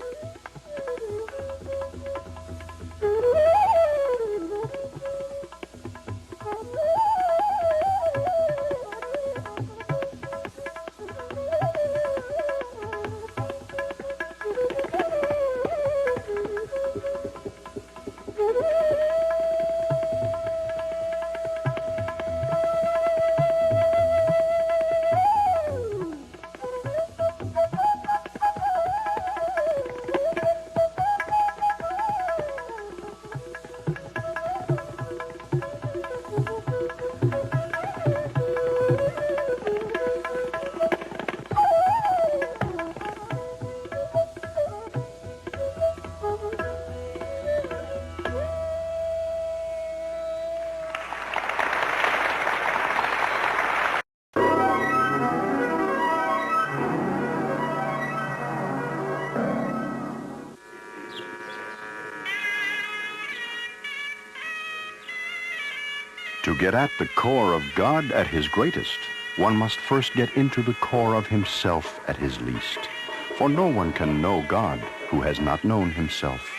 To get at the core of God at his greatest, one must first get into the core of himself at his least. For no one can know God who has not known himself.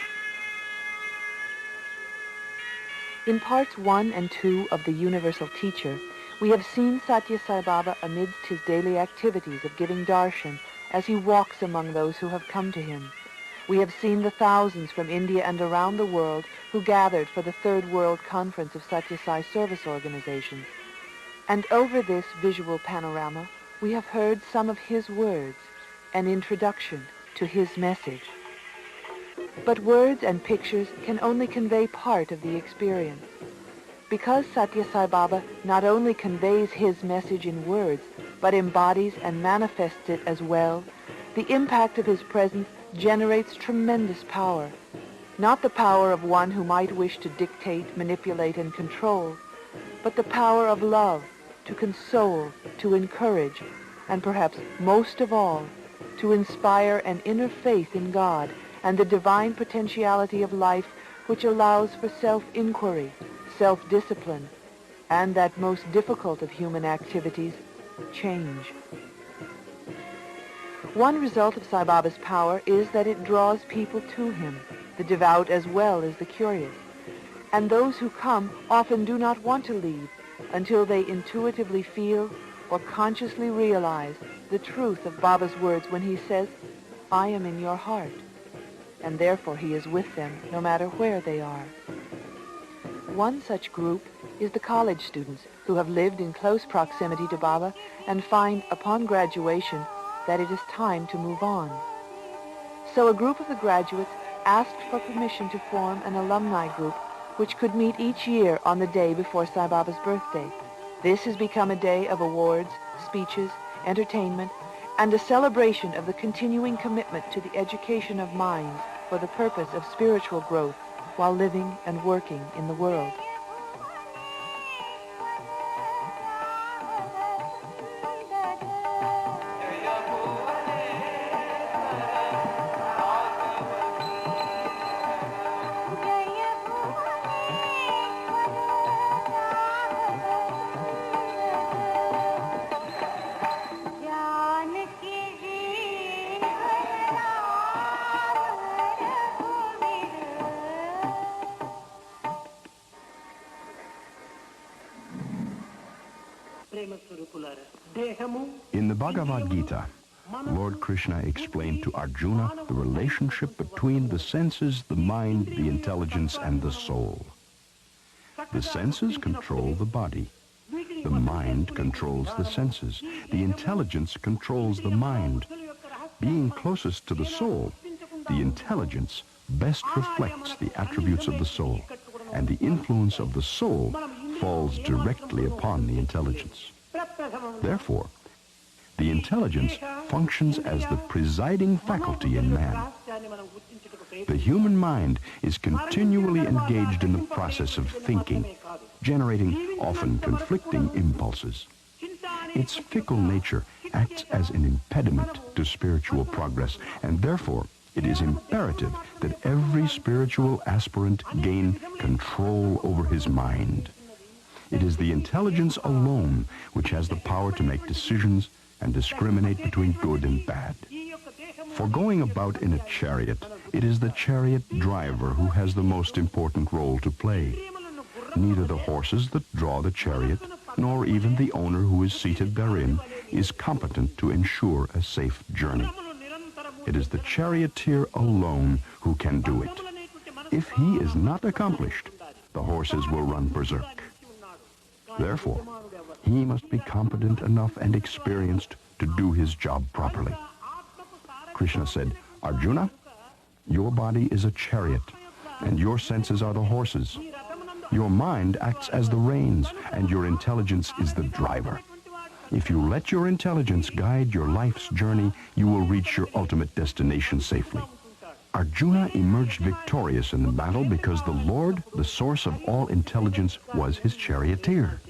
In parts 1 and 2 of The Universal Teacher, we have seen Sathya Sai Baba amidst his daily activities of giving darshan as he walks among those who have come to him. We have seen the thousands from India and around the world who gathered for the Third World Conference of Sathya Sai service organizations. And over this visual panorama, we have heard some of his words, an introduction to his message. But words and pictures can only convey part of the experience. Because Sathya Sai Baba not only conveys his message in words, but embodies and manifests it as well, the impact of his presence generates tremendous power. Not the power of one who might wish to dictate, manipulate, and control, but the power of love, to console, to encourage, and perhaps most of all, to inspire an inner faith in God and the divine potentiality of life which allows for self-inquiry, self-discipline, and that most difficult of human activities, change. One result of Sai Baba's power is that it draws people to him, the devout as well as the curious. And those who come often do not want to leave until they intuitively feel or consciously realize the truth of Baba's words when he says, "I am in your heart," and therefore he is with them no matter where they are. One such group is the college students who have lived in close proximity to Baba and find upon graduation that it is time to move on. So a group of the graduates asked for permission to form an alumni group which could meet each year on the day before Sai Baba's birthday. This has become a day of awards, speeches, entertainment, and a celebration of the continuing commitment to the education of minds for the purpose of spiritual growth while living and working in the world. In the Bhagavad Gita, Lord Krishna explained to Arjuna the relationship between the senses, the mind, the intelligence, and the soul. The senses control the body. The mind controls the senses. The intelligence controls the mind. Being closest to the soul, the intelligence best reflects the attributes of the soul, and the influence of the soul falls directly upon the intelligence. Therefore, the intelligence functions as the presiding faculty in man. The human mind is continually engaged in the process of thinking, generating often conflicting impulses. Its fickle nature acts as an impediment to spiritual progress, and therefore it is imperative that every spiritual aspirant gain control over his mind. It is the intelligence alone which has the power to make decisions and discriminate between good and bad. For going about in a chariot, it is the chariot driver who has the most important role to play. Neither the horses that draw the chariot, nor even the owner who is seated therein, is competent to ensure a safe journey. It is the charioteer alone who can do it. If he is not accomplished, the horses will run berserk. Therefore, he must be competent enough and experienced to do his job properly. Krishna said, "Arjuna, your body is a chariot, and your senses are the horses. Your mind acts as the reins, and your intelligence is the driver. If you let your intelligence guide your life's journey, you will reach your ultimate destination safely." Arjuna emerged victorious in the battle because the Lord, the source of all intelligence, was his charioteer.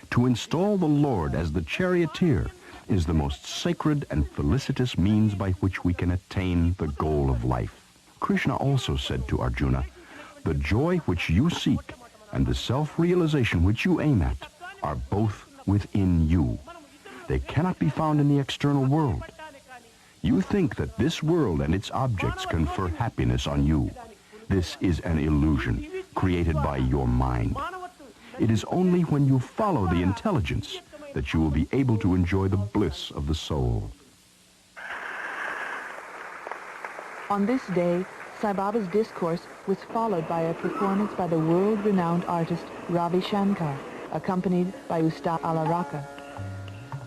To install the Lord as the charioteer is the most sacred and felicitous means by which we can attain the goal of life. Krishna also said to Arjuna, "The joy which you seek and the self-realization which you aim at are both within you. They cannot be found in the external world. You think that this world and its objects confer happiness on you. This is an illusion created by your mind. It is only when you follow the intelligence that you will be able to enjoy the bliss of the soul. On this day, Sai Baba's discourse was followed by a performance by the world-renowned artist Ravi Shankar, accompanied by Ustad Alaraka.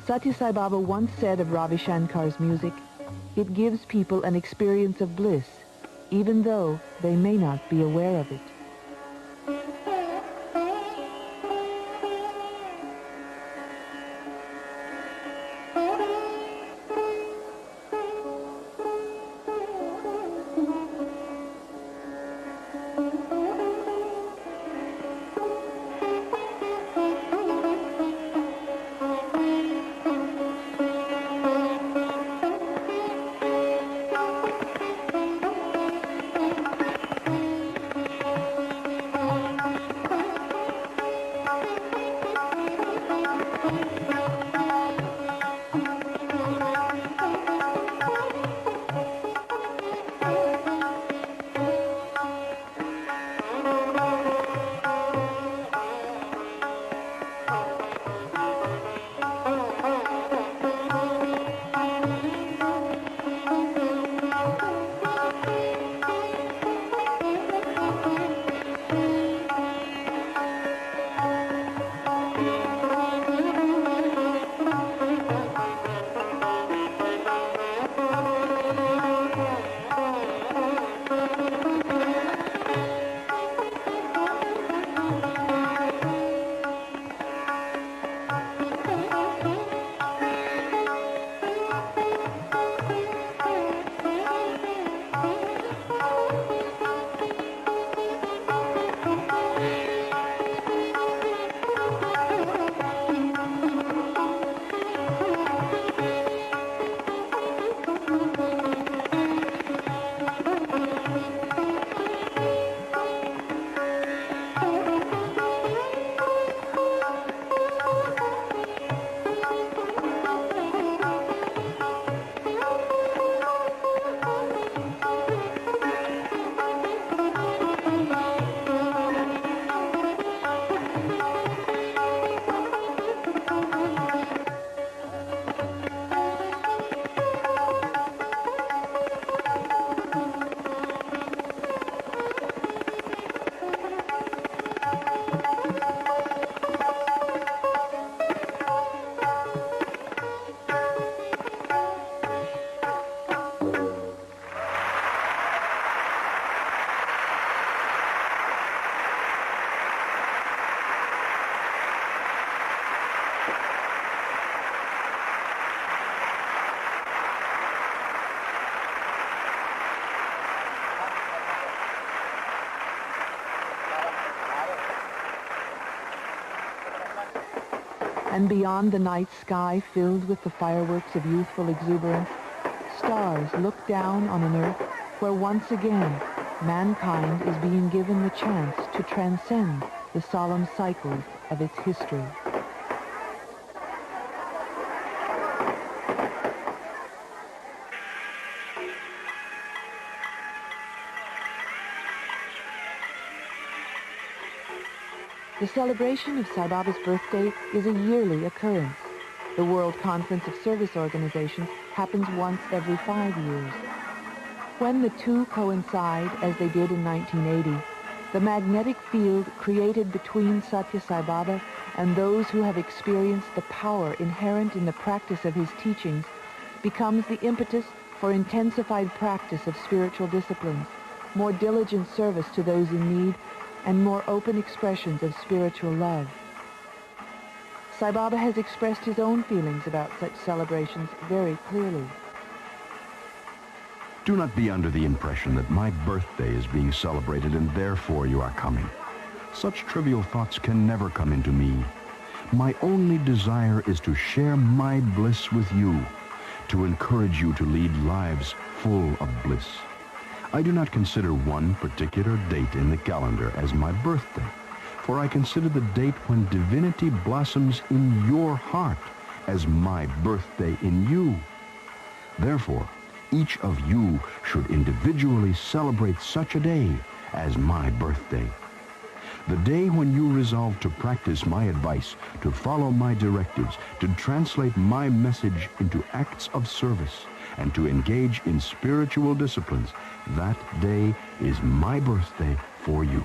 Sathya Sai Baba once said of Ravi Shankar's music, "It gives people an experience of bliss, even though they may not be aware of it." And beyond the night sky filled with the fireworks of youthful exuberance, stars look down on an earth where once again mankind is being given the chance to transcend the solemn cycles of its history. The celebration of Sai Baba's birthday is a yearly occurrence. The World Conference of Service Organizations happens once every 5 years. When the two coincide, as they did in 1980, the magnetic field created between Sathya Sai Baba and those who have experienced the power inherent in the practice of his teachings becomes the impetus for intensified practice of spiritual disciplines, more diligent service to those in need, and more open expressions of spiritual love. Sai Baba has expressed his own feelings about such celebrations very clearly. Do not be under the impression that my birthday is being celebrated and therefore you are coming. Such trivial thoughts can never come into me. My only desire is to share my bliss with you, to encourage you to lead lives full of bliss. I do not consider one particular date in the calendar as my birthday, for I consider the date when divinity blossoms in your heart as my birthday in you. Therefore, each of you should individually celebrate such a day as my birthday. The day when you resolve to practice my advice, to follow my directives, to translate my message into acts of service, and to engage in spiritual disciplines, that day is my birthday for you.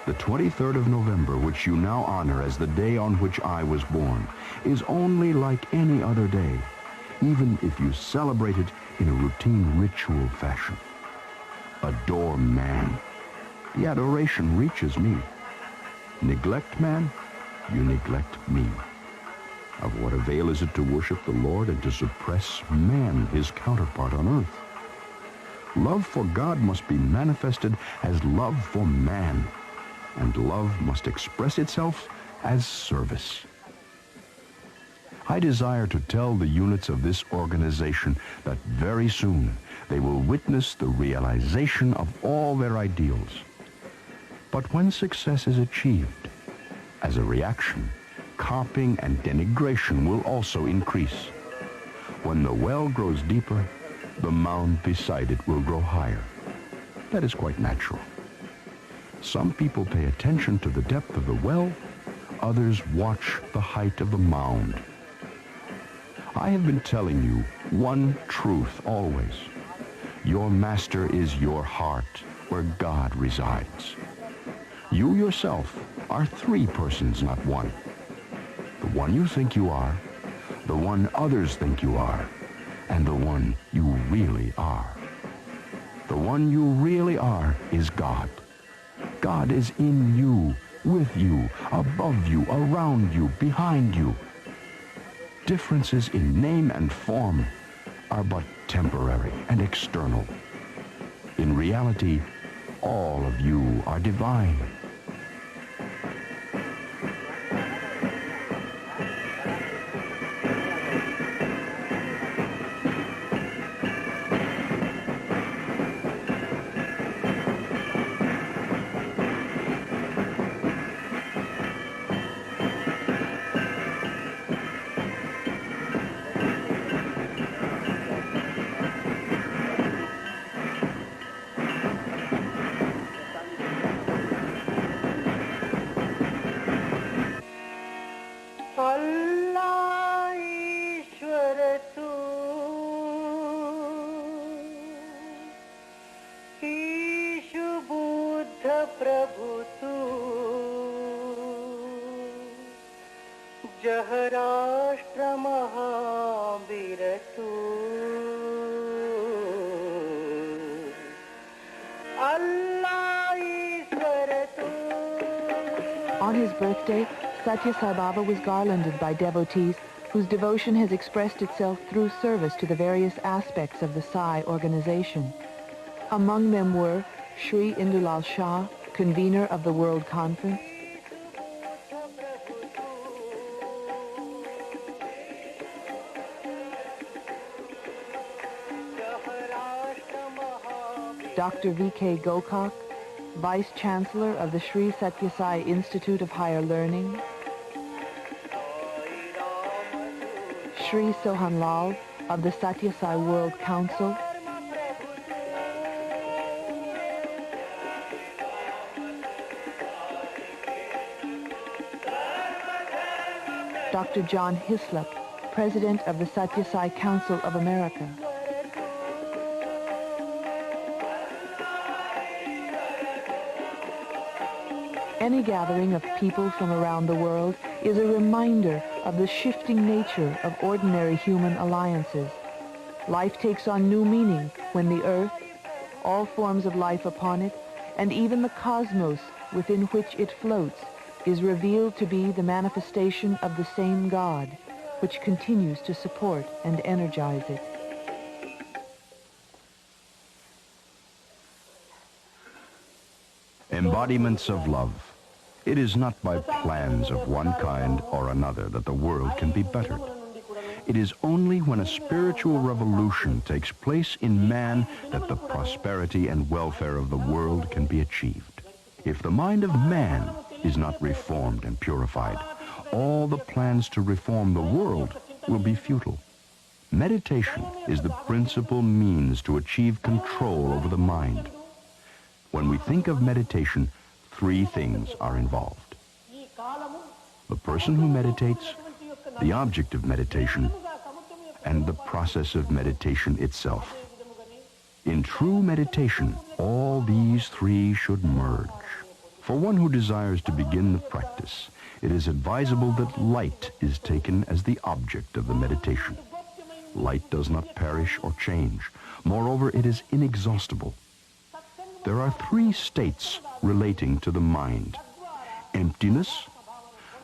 The 23rd of November, which you now honor as the day on which I was born, is only like any other day, even if you celebrate it in a routine ritual fashion. Adore man. The adoration reaches me. Neglect man, you neglect me. Of what avail is it to worship the Lord and to suppress man, his counterpart on earth? Love for God must be manifested as love for man, and love must express itself as service. I desire to tell the units of this organization that very soon they will witness the realization of all their ideals. But when success is achieved, as a reaction, carping and denigration will also increase. When the well grows deeper, the mound beside it will grow higher. That is quite natural. Some people pay attention to the depth of the well, others watch the height of the mound. I have been telling you one truth always. Your master is your heart, where God resides. You yourself are three persons, not one. The one you think you are, the one others think you are, and the one you really are. The one you really are is God. God is in you, with you, above you, around you, behind you. Differences in name and form are but temporary and external. In reality, all of you are divine. On his birthday, Sathya Sai Baba was garlanded by devotees whose devotion has expressed itself through service to the various aspects of the Sai organization. Among them were Sri Indulal Shah, convener of the World Conference, Dr. V.K. Gokak, Vice Chancellor of the Sri Sathya Sai Institute of Higher Learning, Sri Sohan Lal of the Sathya Sai World Council, Dr. John Hislop, President of the Sathya Sai Council of America, Any gathering of people from around the world is a reminder of the shifting nature of ordinary human alliances. Life takes on new meaning when the earth, all forms of life upon it, and even the cosmos within which it floats is revealed to be the manifestation of the same God, which continues to support and energize it. Embodiments of love. It is not by plans of one kind or another that the world can be bettered. It is only when a spiritual revolution takes place in man that the prosperity and welfare of the world can be achieved. If the mind of man is not reformed and purified, all the plans to reform the world will be futile. Meditation is the principal means to achieve control over the mind. When we think of meditation, three things are involved: the person who meditates, the object of meditation, and the process of meditation itself. In true meditation, all these three should merge. For one who desires to begin the practice, it is advisable that light is taken as the object of the meditation. Light does not perish or change. Moreover, it is inexhaustible. There are three states relating to the mind: emptiness,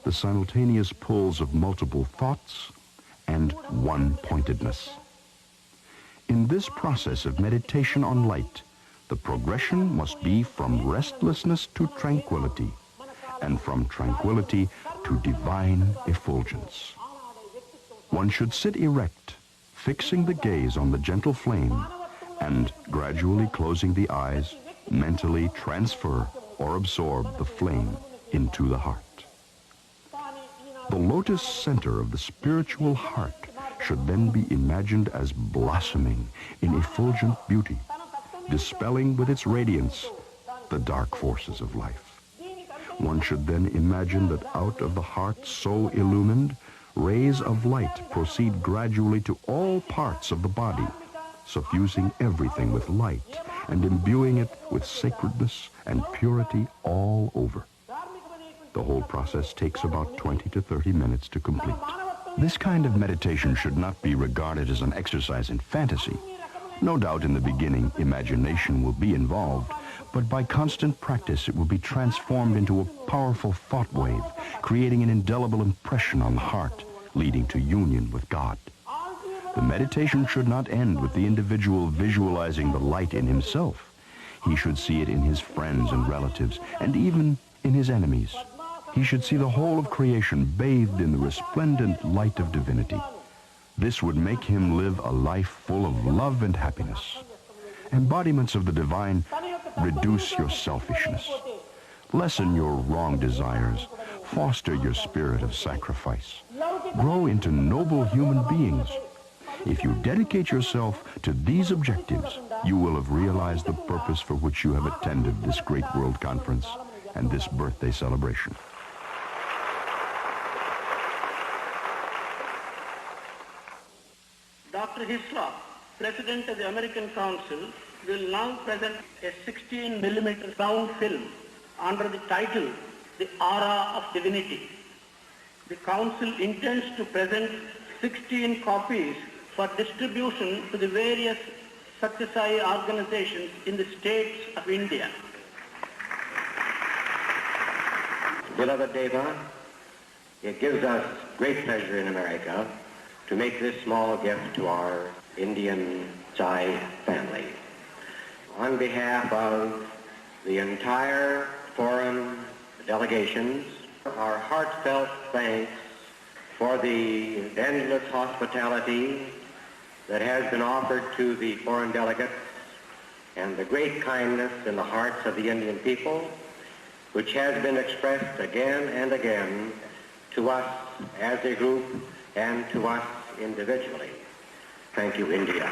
the simultaneous pulls of multiple thoughts, and one-pointedness. In this process of meditation on light, the progression must be from restlessness to tranquility, and from tranquility to divine effulgence. One should sit erect, fixing the gaze on the gentle flame, and gradually closing the eyes, mentally transfer or absorb the flame into the heart. The lotus center of the spiritual heart should then be imagined as blossoming in effulgent beauty, dispelling with its radiance the dark forces of life. One should then imagine that out of the heart so illumined, rays of light proceed gradually to all parts of the body, suffusing everything with light and imbuing it with sacredness and purity all over. The whole process takes about 20 to 30 minutes to complete. This kind of meditation should not be regarded as an exercise in fantasy. No doubt in the beginning, imagination will be involved, but by constant practice it will be transformed into a powerful thought wave, creating an indelible impression on the heart, leading to union with God. The meditation should not end with the individual visualizing the light in himself. He should see it in his friends and relatives, and even in his enemies. He should see the whole of creation bathed in the resplendent light of divinity. This would make him live a life full of love and happiness. Embodiments of the divine reduce your selfishness, lessen your wrong desires, foster your spirit of sacrifice, grow into noble human beings. If you dedicate yourself to these objectives, you will have realized the purpose for which you have attended this great world conference and this birthday celebration. Dr. Hislop, President of the American Council, will now present a 16 millimetre sound film under the title, The Aura of Divinity. The Council intends to present 16 copies for distribution to the various Sathya Sai organizations in the states of India. Beloved Deva, it gives us great pleasure in America to make this small gift to our Indian Sai family. On behalf of the entire foreign delegations, our heartfelt thanks for the endless hospitality that has been offered to the foreign delegates and the great kindness in the hearts of the Indian people, which has been expressed again and again to us as a group and to us individually. Thank you, India.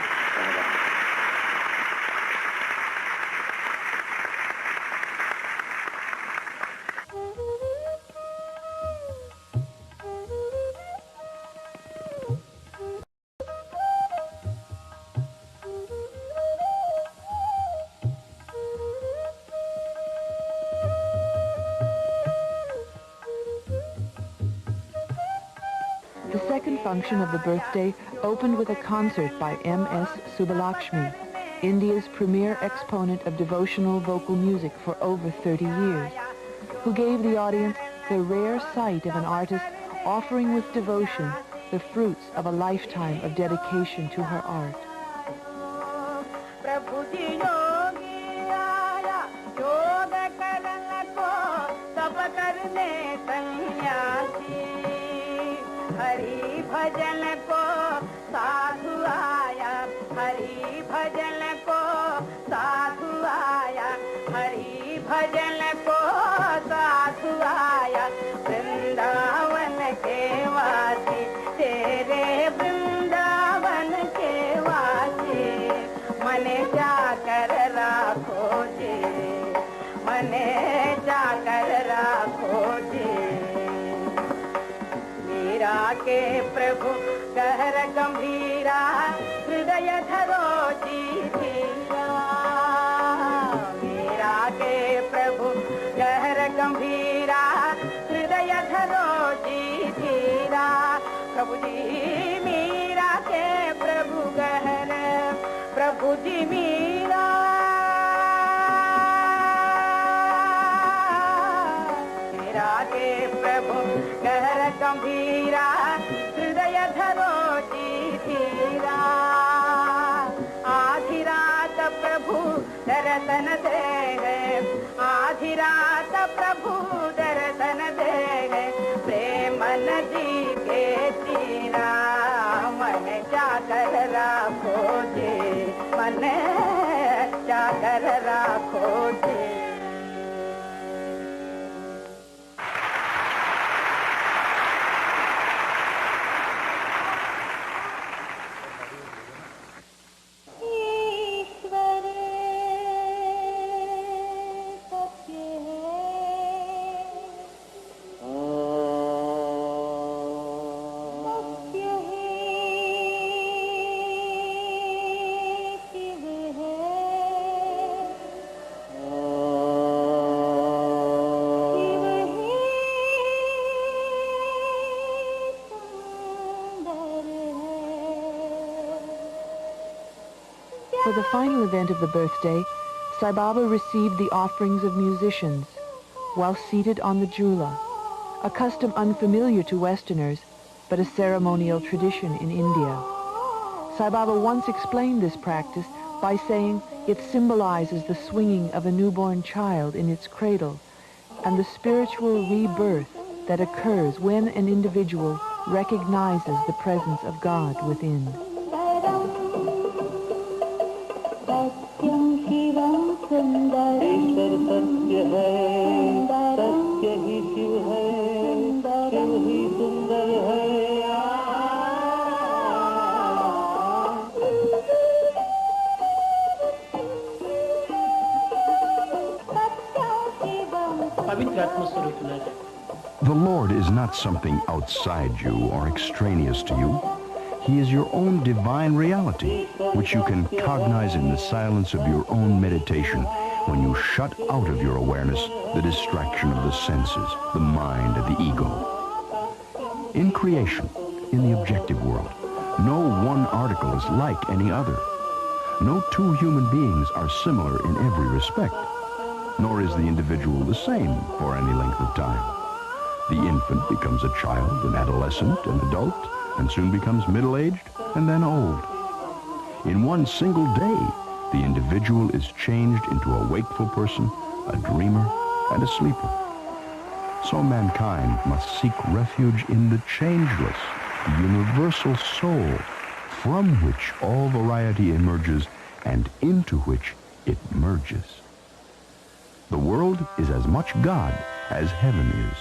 The second function of the birthday opened with a concert by M.S. Subbulakshmi, India's premier exponent of devotional vocal music for over 30 years, who gave the audience the rare sight of an artist offering with devotion the fruits of a lifetime of dedication to her art. Hari भजन को साधु आया, हरि भजन को साधु आया, हरि भजन को मीरा के प्रभु गहर गंभीरा हृदय धरो जी धीरा मीरा के प्रभु गहर गंभीरा हृदय धरो जी धीरा प्रभु जी मीरा के प्रभु गहर प्रभु जी मीरा के प्रभु गहर गंभीरा हृदय धरो जी धीरा आधी रात प्रभु दर्शन दे आधी रात प्रभु दर्शन दे प्रेम नदी के तीरा मन जाकर राखो जी मन जाकर राखो जी For the final event of the birthday, Sai Baba received the offerings of musicians while seated on the jhula, a custom unfamiliar to Westerners, but a ceremonial tradition in India. Sai Baba once explained this practice by saying it symbolizes the swinging of a newborn child in its cradle and the spiritual rebirth that occurs when an individual recognizes the presence of God within. ईश्वर सत्य है, सत्य ही शिव है, शिव ही सुंदर है। पवित्र आत्मस्वरूप है। The Lord is not something outside you or extraneous to you. He is your own divine reality, which you can cognize in the silence of your own meditation when you shut out of your awareness the distraction of the senses, the mind, and the ego. In creation, in the objective world, no one article is like any other. No two human beings are similar in every respect, nor is the individual the same for any length of time. The infant becomes a child, an adolescent, an adult, and soon becomes middle-aged and then old. In one single day, the individual is changed into a wakeful person, a dreamer, and a sleeper. So mankind must seek refuge in the changeless, universal soul, from which all variety emerges and into which it merges. The world is as much God as heaven is.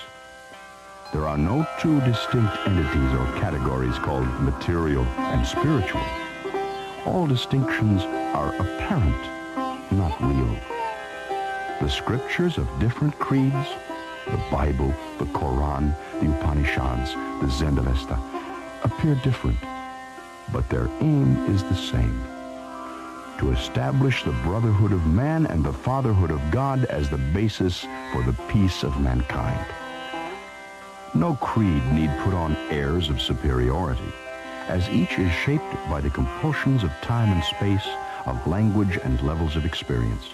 There are no two distinct entities or categories called material and spiritual. All distinctions are apparent, not real. The scriptures of different creeds, the Bible, the Quran, the Upanishads, the Zendavesta, appear different, but their aim is the same: to establish the brotherhood of man and the fatherhood of God as the basis for the peace of mankind. No creed need put on airs of superiority, as each is shaped by the compulsions of time and space, of language and levels of experience.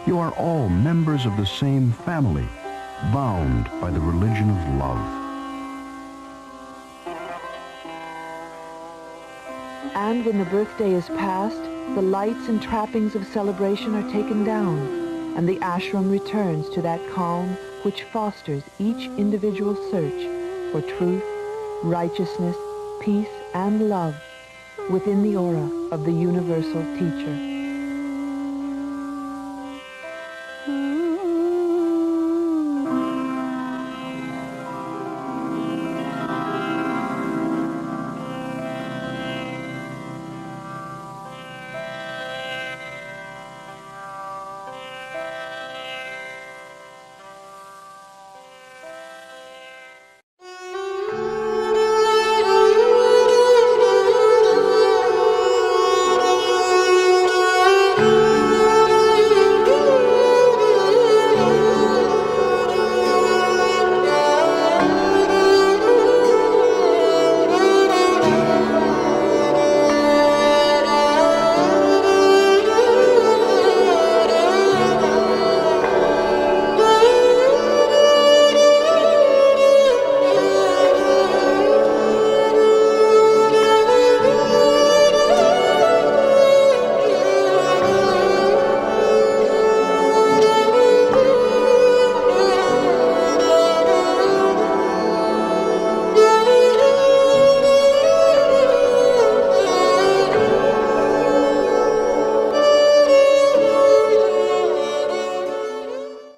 You are all members of the same family, bound by the religion of love. And when the birthday is past, the lights and trappings of celebration are taken down, and the ashram returns to that calm which fosters each individual search for truth, righteousness, peace, and love within the aura of the universal teacher.